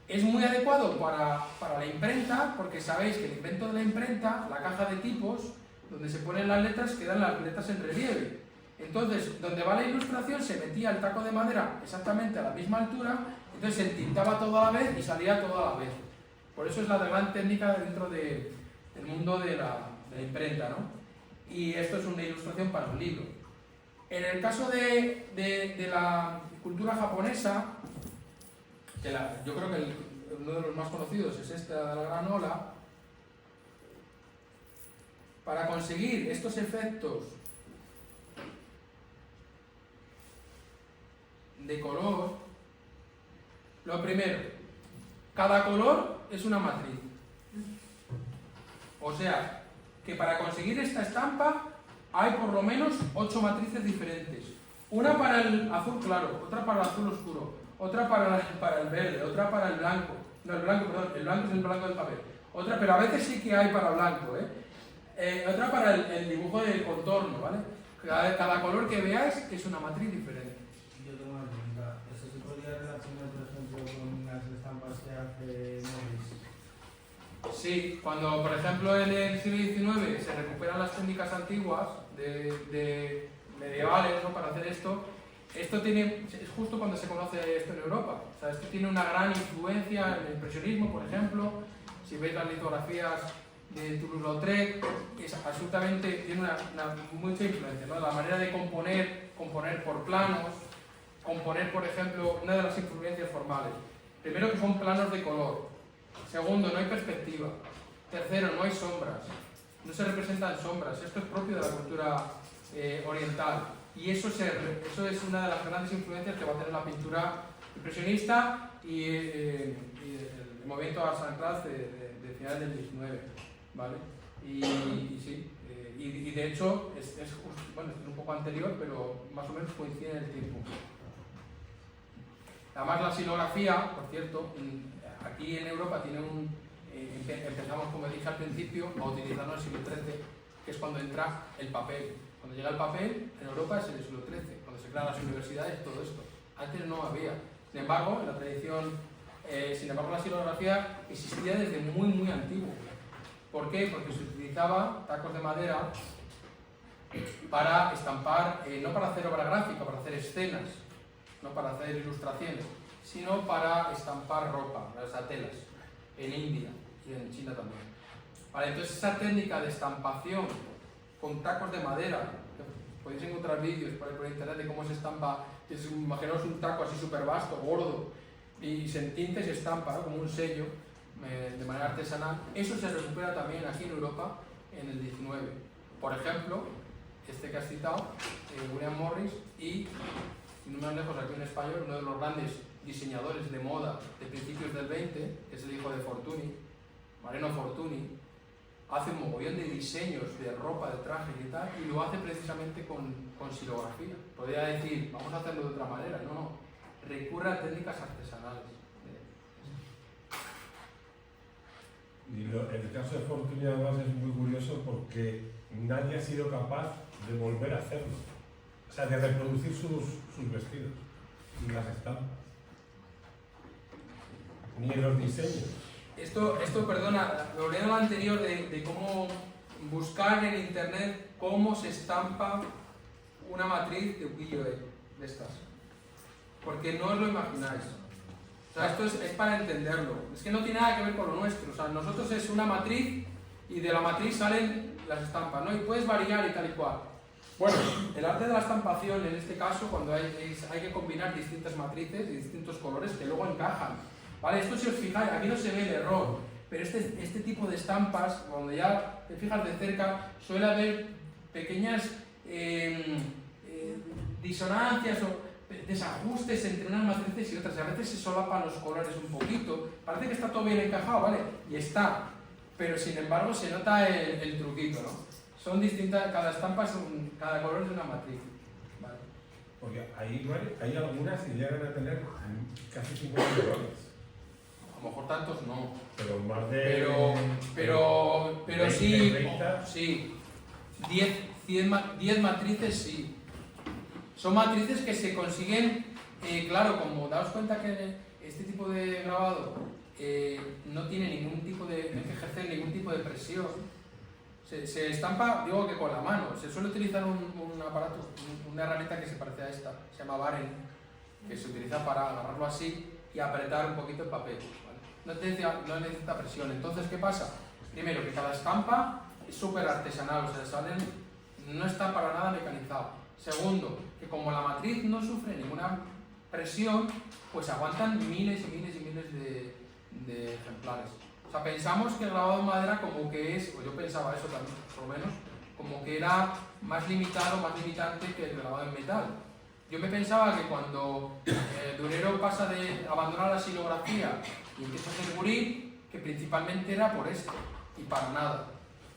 Es muy adecuado para la imprenta, porque sabéis que el invento de la imprenta, la caja de tipos, donde se ponen las letras, quedan las letras en relieve. Entonces, donde va la ilustración, se metía el taco de madera exactamente a la misma altura, entonces se entintaba todo a la vez y salía todo a la vez. Por eso es la gran técnica dentro del mundo de la imprenta, ¿no? Y esto es una ilustración para un libro. En el caso de la cultura japonesa, yo creo que uno de los más conocidos es esta de la gran ola. Para conseguir estos efectos de color, lo primero, cada color es una matriz. O sea, que para conseguir esta estampa hay por lo menos 8 matrices diferentes. Una para el azul claro, otra para el azul oscuro, otra para el verde, otra para el blanco. No, el blanco es el blanco del papel. Otra, pero a veces sí que hay para blanco, otra para el dibujo del contorno, ¿vale? Cada color que veáis es una matriz diferente. Yo tengo una pregunta. ¿Eso se podría relacionar, por ejemplo, con las estampas que hace Morris? Sí, cuando por ejemplo en el siglo XIX se recuperan las técnicas antiguas de medievales, ¿no?, para hacer esto es justo cuando se conoce esto en Europa. O sea, esto tiene una gran influencia en el impresionismo, por ejemplo. Si veis las litografías de Toulouse-Lautrec, es absolutamente, tiene mucha influencia, ¿no? La manera de componer por planos, componer, por ejemplo, una de las influencias formales. Primero, que son planos de color. Segundo, no hay perspectiva. Tercero, no hay sombras. No se representan sombras. Esto es propio de la cultura oriental. Y eso es una de las grandes influencias que va a tener la pintura impresionista y el movimiento Arts and Crafts de finales del 19, ¿vale? Y sí, y de hecho es un poco anterior, pero más o menos coincide en el tiempo. Además, la xilografía, por cierto, aquí en Europa tiene empezamos, como dije al principio, a utilizarlo en el siglo XIII, que es cuando entra el papel. Cuando llega el papel, en Europa es en el siglo XIII, cuando se crean las universidades, todo esto. Antes no había. Sin embargo, en la tradición, la xilografía existía desde muy, muy antiguo. ¿Por qué? Porque se utilizaba tacos de madera para estampar, no para hacer obra gráfica, para hacer escenas, no para hacer ilustraciones, sino para estampar ropa, las telas, en India y en China también. Vale, entonces esa técnica de estampación con tacos de madera, podéis encontrar vídeos por internet de cómo se estampa, imaginaos un taco así súper vasto, gordo, y se entinta y se estampa, ¿no?, como un sello, de manera artesanal. Eso se recupera también aquí en Europa en el 19. Por ejemplo, este que has citado, William Morris, y no más lejos aquí en español, uno de los grandes diseñadores de moda de principios del 20, que es el hijo de Fortuny, Mariano Fortuny, hace un mogollón de diseños de ropa, de trajes y tal, y lo hace precisamente con xilografía. Podría decir, vamos a hacerlo de otra manera, no, recurre a técnicas artesanales. Y el caso de Fortuny además es muy curioso porque nadie ha sido capaz de volver a hacerlo. O sea, de reproducir sus vestidos y las estampas. Ni en los diseños. Esto, perdona, volviendo a lo anterior de cómo buscar en internet cómo se estampa una matriz de ukiyo-e, de estas. Porque no os lo imagináis. O sea, esto es para entenderlo. Es que no tiene nada que ver con lo nuestro. O sea, nosotros es una matriz y de la matriz salen las estampas, ¿no? Y puedes variar y tal y cual. Bueno, el arte de la estampación, en este caso, cuando hay que combinar distintas matrices y distintos colores que luego encajan. ¿Vale? Esto, si os fijáis, aquí no se ve el error, pero este tipo de estampas, cuando ya te fijas de cerca, suele haber pequeñas disonancias o desajustes entre unas matrices y otras, y a veces se solapan los colores un poquito, parece que está todo bien encajado, ¿vale? Y está, pero sin embargo se nota el truquito, ¿no? Son distintas, cada estampa, cada color es una matriz, ¿vale? Porque hay algunas que llegan a tener casi 50 colores. A lo mejor tantos no. Pero más de... Pero sí, 30. sí, 10 matrices sí. Son matrices que se consiguen, claro, como daos cuenta que este tipo de grabado no tiene ningún tipo no hay que ejercer ningún tipo de presión. Se estampa, digo que con la mano. Se suele utilizar un aparato, una herramienta que se parece a esta, se llama Baren, que se utiliza para agarrarlo así y apretar un poquito el papel, ¿vale? No necesita presión. Entonces, ¿qué pasa? Primero, que cada estampa es súper artesanal, o sea, no está para nada mecanizado. Segundo, que como la matriz no sufre ninguna presión, pues aguantan miles y miles y miles de ejemplares. O sea, pensamos que el grabado en madera como que es, o yo pensaba eso también, por lo menos, como que era más limitado, más limitante que el grabado en metal. Yo me pensaba que cuando Durero pasa de abandonar la xilografía y empieza a hacer gurí, que principalmente era por esto, y para nada.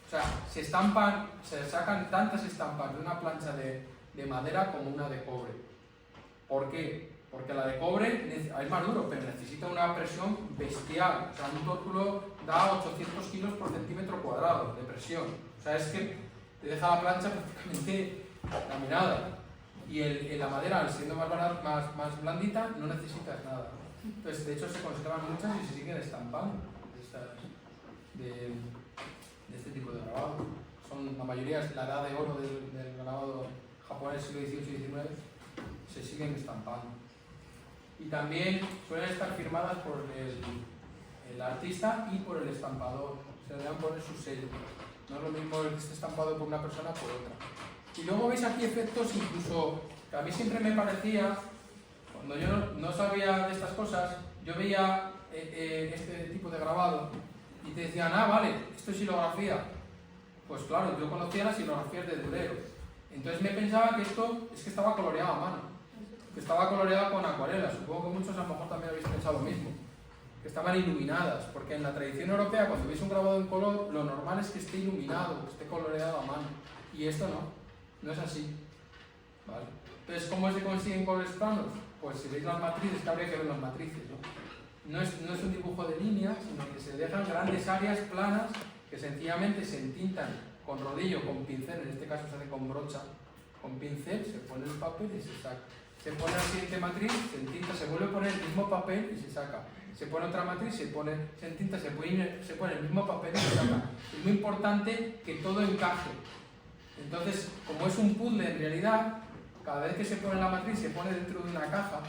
O sea, se sacan tantas estampas de una plancha de madera como una de cobre. ¿Por qué? Porque la de cobre es más duro, pero necesita una presión bestial. O sea, un tórculo da 800 kilos por centímetro cuadrado de presión. O sea, es que te deja la plancha prácticamente laminada. Y la madera, al siendo más blandita, no necesitas nada. Entonces, de hecho, se conservan muchas y se siguen estampando. de este tipo de grabado. La mayoría es la edad de oro del grabado japonés siglo XVIII y XIX, se siguen estampando. Y también suelen estar firmadas por el artista y por el estampador, se le dan poner su sello. No es lo mismo el que esté estampado por una persona por otra. Y luego veis aquí efectos incluso que a mí siempre me parecía, cuando yo no sabía de estas cosas, yo veía este tipo de grabado y te decían, ah, vale, esto es silografía. Pues claro, yo conocía las silografías de Durero. Entonces me pensaba que esto es que estaba coloreado a mano, que estaba coloreado con acuarela. Supongo que muchos a lo mejor también habéis pensado lo mismo, que estaban iluminadas, porque en la tradición europea cuando veis un grabado en color, lo normal es que esté iluminado, que esté coloreado a mano. Y esto no es así. ¿Vale? Entonces, ¿cómo se consiguen colores planos? Pues si veis las matrices, que habría que ver las matrices, ¿no? No es un dibujo de líneas, sino que se dejan grandes áreas planas que sencillamente se entintan con rodillo, con pincel, en este caso se hace con brocha, con pincel, se pone el papel y se saca. Se pone la siguiente matriz, se entinta, se vuelve a poner el mismo papel y se saca. Se pone otra matriz, se entinta, se pone el mismo papel y se saca. Es muy importante que todo encaje. Entonces, como es un puzzle en realidad, cada vez que se pone la matriz se pone dentro de una caja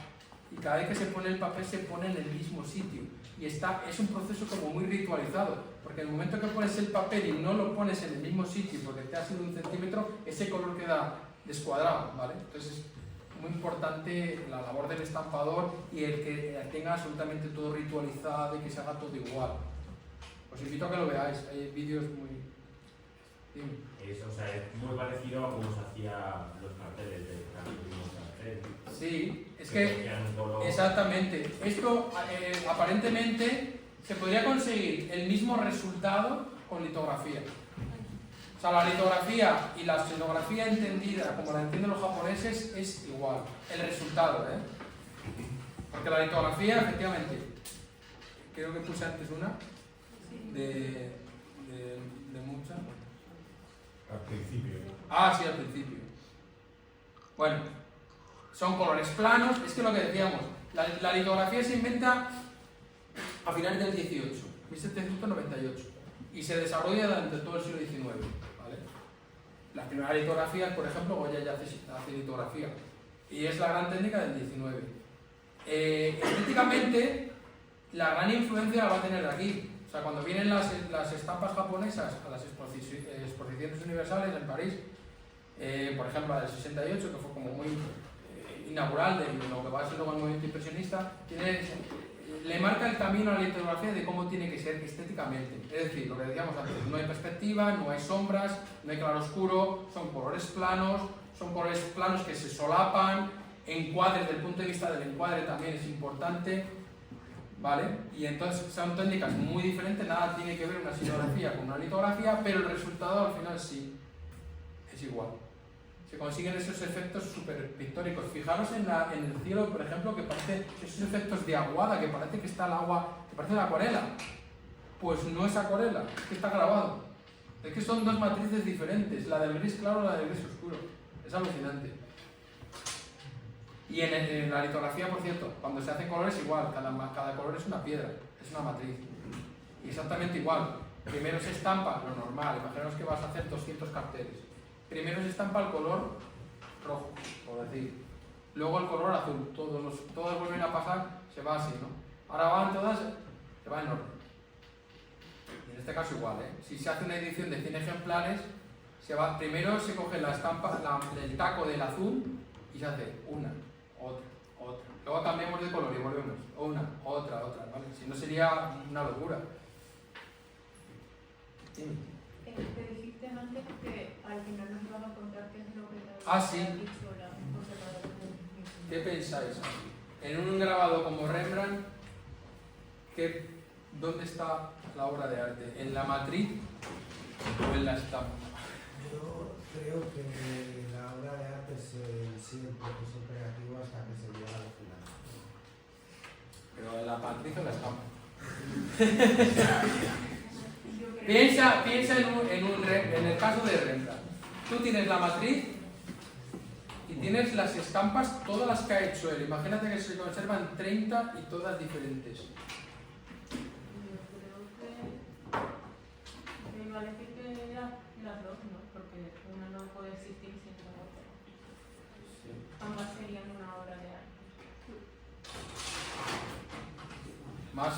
y cada vez que se pone el papel se pone en el mismo sitio. Y es un proceso como muy ritualizado, porque en el momento que pones el papel y no lo pones en el mismo sitio porque te ha sido 1 centímetro, ese color queda descuadrado, ¿vale? Entonces es muy importante la labor del estampador y el que tenga absolutamente todo ritualizado y que se haga todo igual. Os invito a que lo veáis, hay vídeos muy... Dime. O sea, es muy parecido a cómo se hacía los carteles de cartel. Sí, es que exactamente. Esto aparentemente se podría conseguir el mismo resultado con litografía. O sea, la litografía y la xilografía entendida como la entienden los japoneses es igual. El resultado, ¿eh? Porque la litografía, efectivamente, creo que puse antes una de muchas. Al principio. Ah, sí, al principio. Bueno, son colores planos. Es que lo que decíamos, la litografía se inventa a finales del 18, 1798, y se desarrolla durante todo el siglo XIX. ¿Vale? Las primeras litografías, por ejemplo, Goya ya hace litografía, y es la gran técnica del 19. Estéticamente, la gran influencia la va a tener aquí. O sea, cuando vienen las estampas japonesas a las exposiciones universales en París, por ejemplo la del 68, que fue como muy inaugural de lo que va a ser luego el movimiento impresionista, le marca el camino a la litografía de cómo tiene que ser estéticamente. Es decir, lo que decíamos antes, no hay perspectiva, no hay sombras, no hay claroscuro, son colores planos que se solapan, encuadres, desde el punto de vista del encuadre también es importante. ¿Vale? Y entonces son técnicas muy diferentes, nada tiene que ver una xilografía con una litografía, pero el resultado al final sí es igual. Se consiguen esos efectos súper pictóricos. Fijaros en el cielo, por ejemplo, que parece esos efectos de aguada, que parece que está el agua, que parece la acuarela. Pues no es acuarela, es que está grabado. Es que son dos matrices diferentes, la del gris claro y la del gris oscuro. Es alucinante. Y en la litografía, por cierto, cuando se hacen colores igual, cada color es una piedra, es una matriz. Y exactamente igual. Primero se estampa lo normal, imaginaos que vas a hacer 200 carteles. Primero se estampa el color rojo, por decir. Luego el color azul, todos vuelven a pasar, se va así, ¿no? Ahora van todas, se va en orden. Y en este caso igual, ¿eh? Si se hace una edición de 100 ejemplares, primero se coge la estampa, el taco del azul y se hace una. Otra. Luego cambiamos de color y volvemos. Una, otra, ¿vale? Si no sería una locura. Sí. Te dijiste antes que al final nos van a contar qué es lo que te Ah, sí. ha dicho la conservadora del... ¿Qué pensáis? En un grabado como Rembrandt, ¿dónde está la obra de arte? ¿En la matriz o en la estampa? Yo creo que la obra de arte es sí el proceso creativo hasta que se llega al final. Pero en la matriz o en la estampa. Piensa en el caso de Rembrandt. Tú tienes la matriz y tienes las estampas, todas las que ha hecho él. Imagínate que se conservan 30 y todas diferentes. Yo creo que a decir que las dos, ¿no? Porque una no puede existir sin la otra. Ambas serían una obra de arte. Más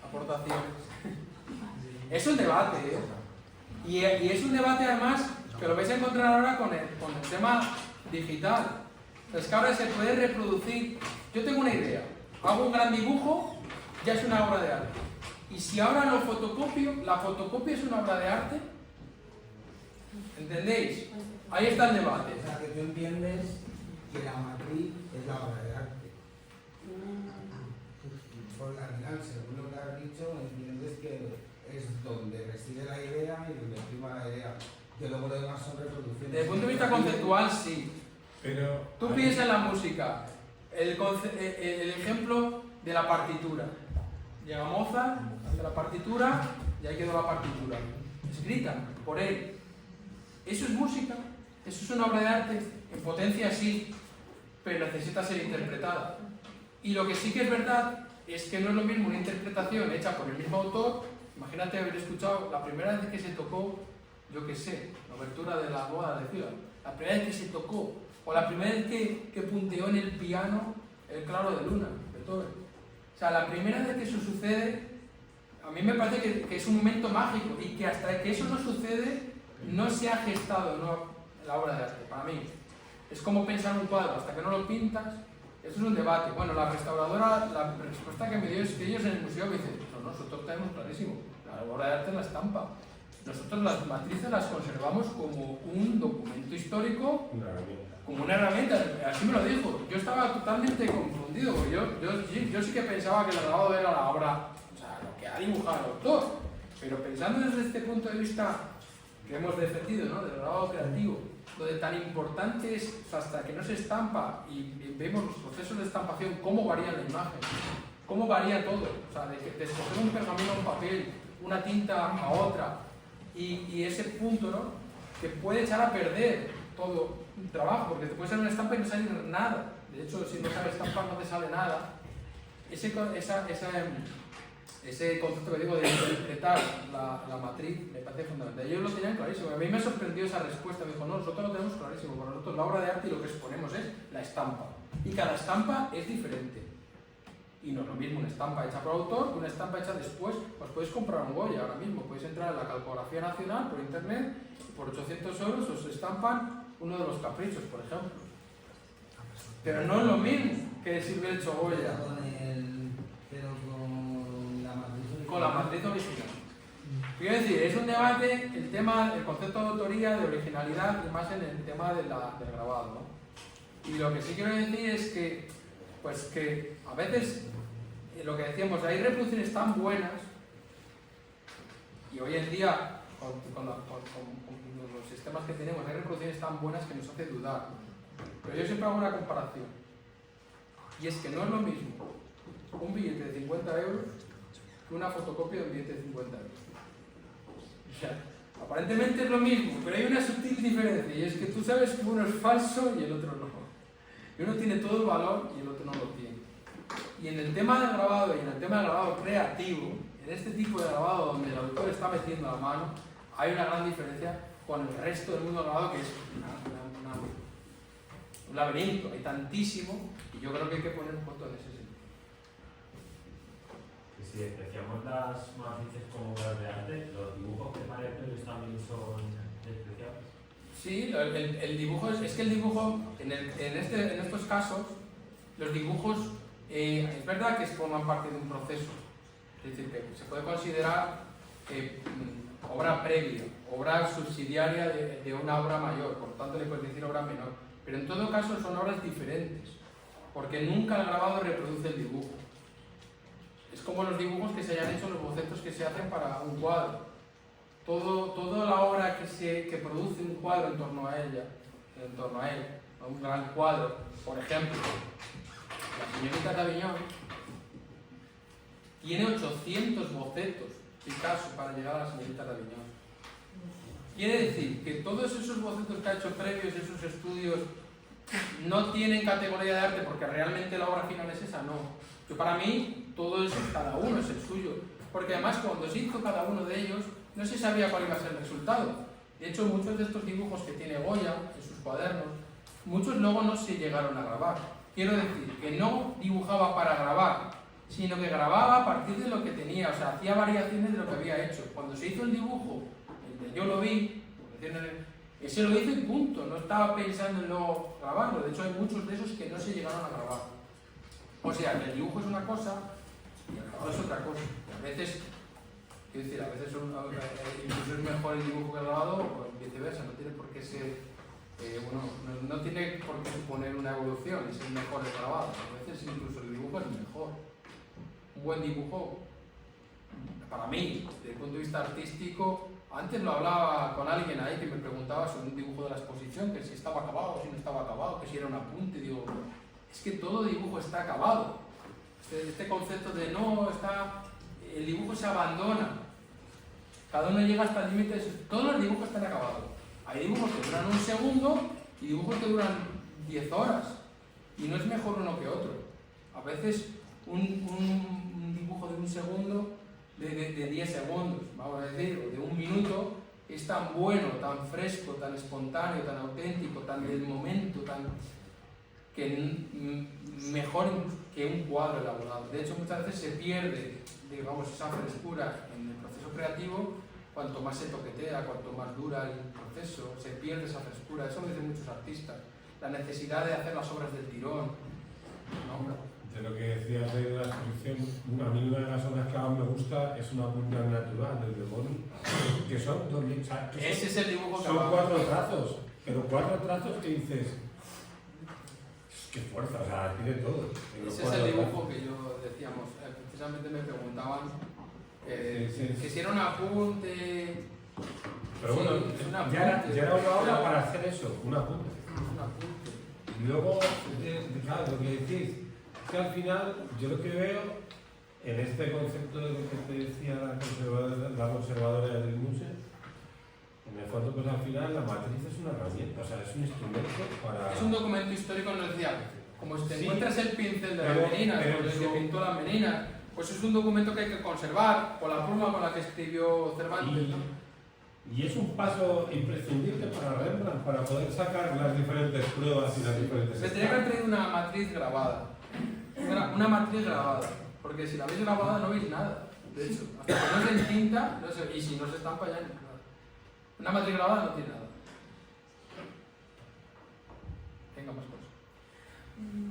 aportaciones. Es un debate, ¿eh? Y es un debate además que lo vais a encontrar ahora con el tema digital. Es que ahora se puede reproducir. Yo tengo una idea, hago un gran dibujo, ya es una obra de arte. Y si ahora lo fotocopio, la fotocopia es una obra de arte. ¿Entendéis? Ahí está el debate. O sea, que tú entiendes que la matriz es la obra de arte. Porque al final, según lo que has dicho, entiendes que es donde reside la idea y donde prima la idea. Que luego lo demás son reproducciones. Desde el punto de vista conceptual, sí. Pero Tú piensas en la música, el ejemplo de la partitura. Llega Mozart, hace la partitura y ahí quedó la partitura. Escrita por él. Eso es música, eso es una obra de arte, en potencia sí, pero necesita ser interpretada. Y lo que sí que es verdad es que no es lo mismo una interpretación hecha por el mismo autor. Imagínate haber escuchado la primera vez que se tocó, yo qué sé, la obertura de la boda de Fígaro, la primera vez que se tocó, o la primera vez que punteó en el piano el claro de luna, Beethoven. O sea, la primera vez que eso sucede, a mí me parece que es un momento mágico y que hasta que eso no sucede, no se ha gestado la obra de arte, para mí. Es como pensar un cuadro, hasta que no lo pintas, eso es un debate. Bueno, la restauradora, la respuesta que me dio es que ellos en el museo me dicen, no, nosotros tenemos clarísimo, la obra de arte es la estampa. Nosotros las matrices las conservamos como un documento histórico, una herramienta. como una herramienta, así me lo dijo. Yo estaba totalmente confundido, porque yo sí que pensaba que el grabado era la obra, o sea, lo que ha dibujado el autor. Pero pensando desde este punto de vista que hemos defendido, ¿no?, del grabado creativo, lo de tan importante es hasta que no se estampa y vemos los procesos de estampación, cómo varía la imagen, cómo varía todo, o sea, de escoger un pergamino a un papel, una tinta a otra, y ese punto, ¿no?, que puede echar a perder todo un trabajo, porque te puede salir una estampa y no salir nada. De hecho, si no sabes estampar no te sale nada. Ese concepto que digo de interpretar la matriz me parece fundamental. Ellos lo tenían clarísimo. A mí me sorprendió esa respuesta. Me dijo, no, nosotros lo tenemos clarísimo. Para nosotros la obra de arte y lo que exponemos es la estampa. Y cada estampa es diferente. Y no es lo mismo una estampa hecha por autor que una estampa hecha después. Pues puedes comprar un Goya ahora mismo. Puedes entrar en la Calcografía Nacional por internet y por 800 euros os estampan uno de los caprichos, por ejemplo. Pero no es lo mismo que si hubiera hecho Goya. Pero con la matriz original. Con la matriz original. Quiero decir, es un debate el concepto de autoría, de originalidad y más en el tema del grabado, ¿no? Y lo que sí quiero decir es que, pues que a veces, lo que decíamos, hay reproducciones tan buenas y hoy en día con los sistemas que tenemos hay reproducciones tan buenas que nos hace dudar. Pero yo siempre hago una comparación y es que no es lo mismo un billete de 50 euros que una fotocopia de un billete de 50 euros. O sea, aparentemente es lo mismo, pero hay una sutil diferencia y es que tú sabes que uno es falso y el otro no. Y uno tiene todo el valor y el otro no lo tiene. Y en el tema del grabado y en el tema del grabado creativo, en este tipo de grabado donde el autor está metiendo la mano, hay una gran diferencia con el resto del mundo grabado que es un laberinto, hay tantísimo y yo creo que hay que poner un punto en ese sentido. Si despreciamos las matrices como obras de arte, los dibujos que parecen también son despreciables. Sí, el dibujo es que el dibujo, en estos casos, los dibujos es verdad que forman parte de un proceso, es decir, que se puede considerar obra previa, obra subsidiaria de una obra mayor, por lo tanto le puedes decir obra menor, pero en todo caso son obras diferentes, porque nunca el grabado reproduce el dibujo. Es como los dibujos que se hayan hecho, los bocetos que se hacen para un cuadro. Toda la obra que produce un cuadro en torno a él, un gran cuadro, por ejemplo, la señorita D'Avignon tiene 800 bocetos Picasso para llegar a la señorita D'Avignon. Quiere decir que todos esos bocetos que ha hecho previos, esos estudios, no tienen categoría de arte porque realmente la obra final es esa, no. Yo para mí, todo eso, cada uno es el suyo, porque además cuando se hizo cada uno de ellos, no se sabía cuál iba a ser el resultado. De hecho, muchos de estos dibujos que tiene Goya en sus cuadernos, muchos luego no se llegaron a grabar. Quiero decir, que no dibujaba para grabar, sino que grababa a partir de lo que tenía, o sea, hacía variaciones de lo que había hecho. Cuando se hizo el dibujo, el de Yo lo vi, ese lo hizo y punto, no estaba pensando en luego grabarlo. De hecho, hay muchos de esos que no se llegaron a grabar. O sea, el dibujo es una cosa y el grabado es otra cosa. Y a veces, quiero decir, a veces incluso es mejor el dibujo que el grabado o viceversa, no tiene por qué ser, no tiene por qué suponer una evolución, es el mejor el grabado. A veces incluso el dibujo es mejor. Un buen dibujo, para mí, desde el punto de vista artístico, antes lo hablaba con alguien ahí que me preguntaba sobre un dibujo de la exposición, que si estaba acabado, si no estaba acabado, que si era un apunte. Digo, es que todo dibujo está acabado. Este concepto de no, el dibujo se abandona. Cada uno llega hasta el límite, todos los dibujos están acabados. Hay dibujos que duran un segundo y dibujos que duran 10 horas. Y no es mejor uno que otro. A veces un dibujo de un segundo, de 10 segundos, vamos a decir, o de un minuto, es tan bueno, tan fresco, tan espontáneo, tan auténtico, tan del momento, que mejor que un cuadro elaborado. De hecho, muchas veces se pierde, digamos, esa frescura en el proceso creativo. Cuanto más se toquetea, cuanto más dura el proceso, se pierde esa frescura. Eso lo dicen muchos artistas. La necesidad de hacer las obras del tirón, ¿no? De lo que decías de la exposición, a mí una de las obras que más me gusta es una punta natural del de Boni, que son dos líneas. Ese es el dibujo que son 4 trazos, pero 4 trazos que dices, qué fuerza, o sea, tiene todo. Ese es el dibujo que yo decíamos, precisamente me preguntaban que si era un apunte. Pero bueno, sí, ya era una obra para hacer eso, un apunte. Un apunte. Y luego, claro, lo que decís, es que al final yo lo que veo en este concepto de lo que te decía la conservadora del museo, en el fondo, pues al final la matriz es una herramienta, o sea, es un instrumento para... Es un documento histórico, nos decía, como si te Sí, encuentras el pincel de las pero meninas, con el que eso- pintó las meninas, pues es un documento que hay que conservar, con la pluma con la que escribió Cervantes, ¿no? Y es un paso imprescindible para Rembrandt, para poder sacar las diferentes pruebas y las diferentes... Se tendría que haber traído una matriz grabada. Una matriz grabada. Porque si la veis grabada no veis nada. De hecho, hasta que no se entinta, no se, y si no se estampa ya no hay nada. Una matriz grabada no tiene nada. Venga, más cosas.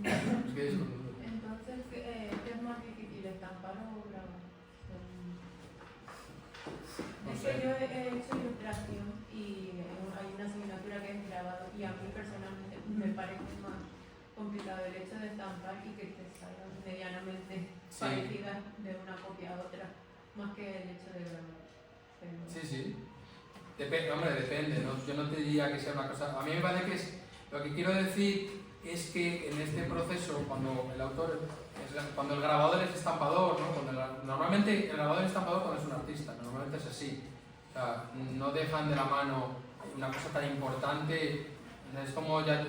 Es que es lo duro. Entonces, ¿qué es más difícil, estampar o grabar? No Es sé. que yo he hecho ilustración y hay una asignatura que es grabado y a mí personalmente me parece más complicado el hecho de estampar y que te salgan medianamente Sí. parecidas de una copia a otra, más que el hecho de grabar. Pero... Sí, sí. Depende, hombre, depende, ¿no? Yo no te diría que sea una cosa... A mí me parece que es... Lo que quiero decir es que en este proceso, cuando el autor... Cuando el grabador es estampador, ¿no? Normalmente el grabador es estampador cuando es un artista, normalmente es así. O sea, no dejan de la mano una cosa tan importante. Es como ya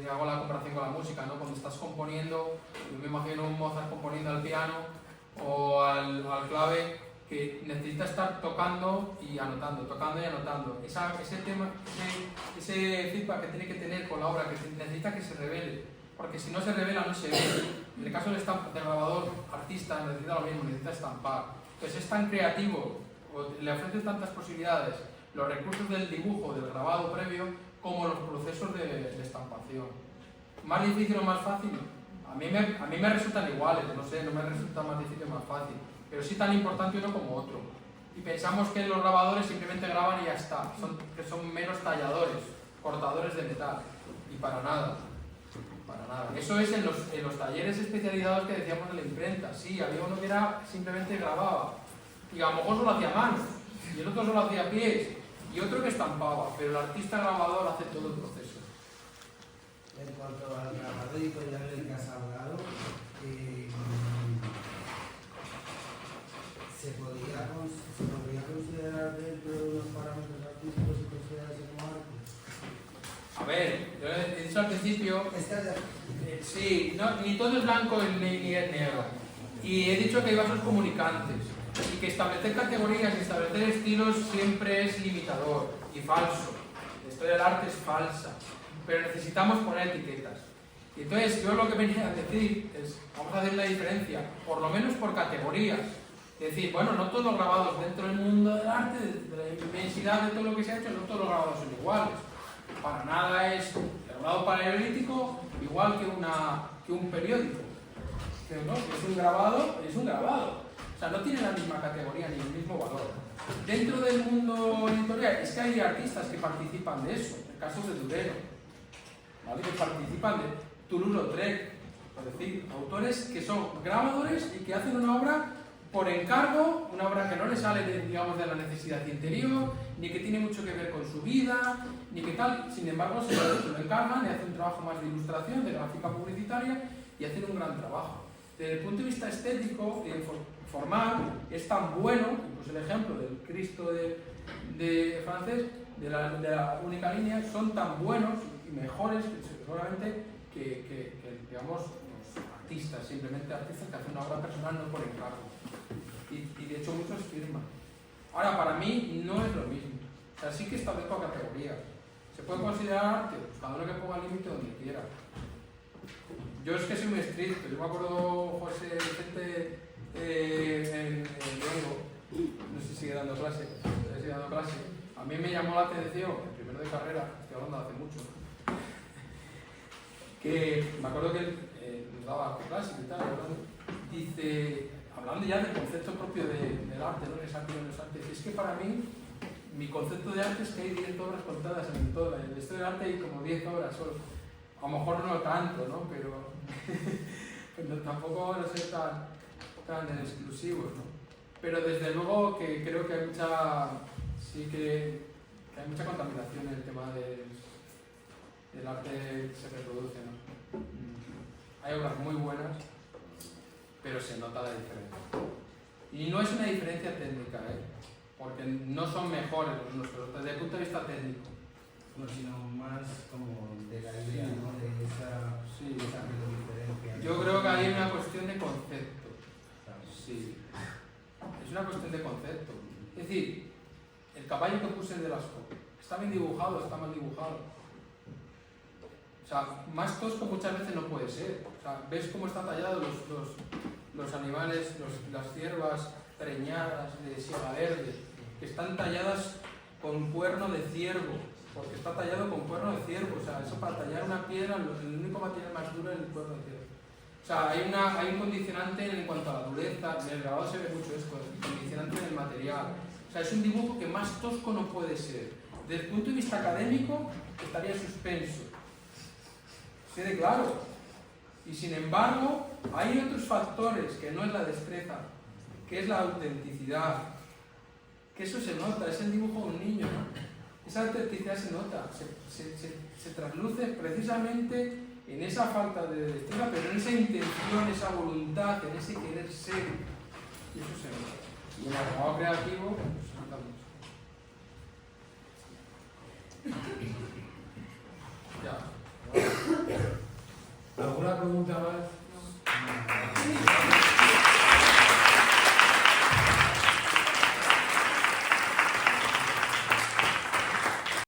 hago la comparación con la música, ¿no? Cuando estás componiendo, yo me imagino un Mozart componiendo al piano o al clave, que necesita estar tocando y anotando, tocando y anotando. Ese tema, ese feedback que tiene que tener con la obra, que necesita que se revele, porque si no se revela no se ve. En el caso del grabador artista necesita lo mismo, necesita estampar. Entonces es tan creativo, le ofrece tantas posibilidades, los recursos del dibujo, del grabado previo, como los procesos de estampación. ¿Más difícil o más fácil? A mí me resultan iguales, no sé, no me resulta más difícil o más fácil, pero sí tan importante uno como otro. Y pensamos que los grabadores simplemente graban y ya está, que son meros talladores, cortadores de metal, y para nada. Para nada. Eso es en los talleres especializados que decíamos de la imprenta. Sí, había uno que era simplemente grababa, y a lo mejor solo hacía manos, y el otro solo hacía pies, y otro que estampaba, pero el artista grabador hace todo el proceso. En cuanto al grabado editorial del que has hablado, ¿se podría considerar dentro de los parámetros artísticos y considerarse como arte? A ver, yo he dicho al principio, sí, no, ni todo es blanco ni es negro. Y he dicho que hay vasos comunicantes. que establecer categorías y establecer estilos siempre es limitador y falso. La historia del arte es falsa, pero necesitamos poner etiquetas. Y entonces yo lo que venía a decir es, vamos a hacer la diferencia, por lo menos por categorías. Es decir, bueno, no todos los grabados dentro del mundo del arte, de la inmensidad de todo lo que se ha hecho, no todos los grabados son iguales. Para nada es el grabado paleolítico igual que un periódico. ¿No? Que es un grabado, es un grabado. O sea, no tiene la misma categoría ni el mismo valor. Dentro del mundo editorial es que hay artistas que participan de eso, el caso de Durero, ¿vale? Que participan de Toulouse-Lautrec, es decir, autores que son grabadores y que hacen una obra por encargo, una obra que no le sale de, digamos, de la necesidad interior, ni que tiene mucho que ver con su vida, ni que tal, sin embargo se lo encargan y hacen un trabajo más de ilustración, de gráfica publicitaria y hacen un gran trabajo. Desde el punto de vista estético y formal es tan bueno, pues el ejemplo del Cristo de francés, de la única línea, son tan buenos y mejores seguramente que digamos, los artistas, simplemente artistas que hacen una obra personal no por encargo. Y de hecho muchos firman. Ahora, para mí no es lo mismo. O sea, sí que establezco categorías. Se puede considerar arte, pues cada uno que ponga el límite donde quiera. Yo es que soy muy estricto. Yo me acuerdo José Vicente en Luego, no sé si sigue dando clase, a mí me llamó la atención, el primero de carrera, estoy hablando de hace mucho, que me acuerdo que él nos daba clase y tal, dice, hablando ya del concepto propio del arte, ¿no? Es arte o no es arte, es que para mí, mi concepto de arte es que hay 10 obras contadas en toda la historia del arte, hay como 10 obras solo. A lo mejor no tanto, ¿no? Pero tampoco van a ser tan exclusivos, ¿no? Pero desde luego que creo que hay mucha, sí que hay mucha contaminación en el tema del arte que se reproduce, ¿no? Hay obras muy buenas, pero se nota la diferencia. Y no es una diferencia técnica, porque no son mejores los unos que los otros, desde el punto de vista técnico. No, sino más como de la idea, ¿no? De esa diferencia. Yo creo que hay una cuestión de concepto. Sí. Es una cuestión de concepto. Es decir, el caballo que puse de Lascaux, ¿está bien dibujado o está mal dibujado? O sea, más tosco muchas veces no puede ser. O sea, ves cómo están tallados los animales, las ciervas preñadas de siega verde, que están talladas con cuerno de ciervo, porque está tallado con cuerno de ciervo. O sea, eso para tallar una piedra, el único material más duro es el cuerno de ciervo. O sea, hay un condicionante en cuanto a la dureza, en el grabado se ve mucho esto, el condicionante del material. O sea, es un dibujo que más tosco no puede ser. Desde el punto de vista académico, estaría suspenso. Quede claro. Y sin embargo, hay otros factores que no es la destreza, que es la autenticidad. Que eso se nota, es el dibujo de un niño, ¿no? Esa autenticidad se nota, se trasluce precisamente en esa falta de destreza, pero en esa intención, esa voluntad, en ese querer ser. Y eso se nota. Y en el trabajo creativo se nota mucho. Ya. ¿Alguna pregunta más?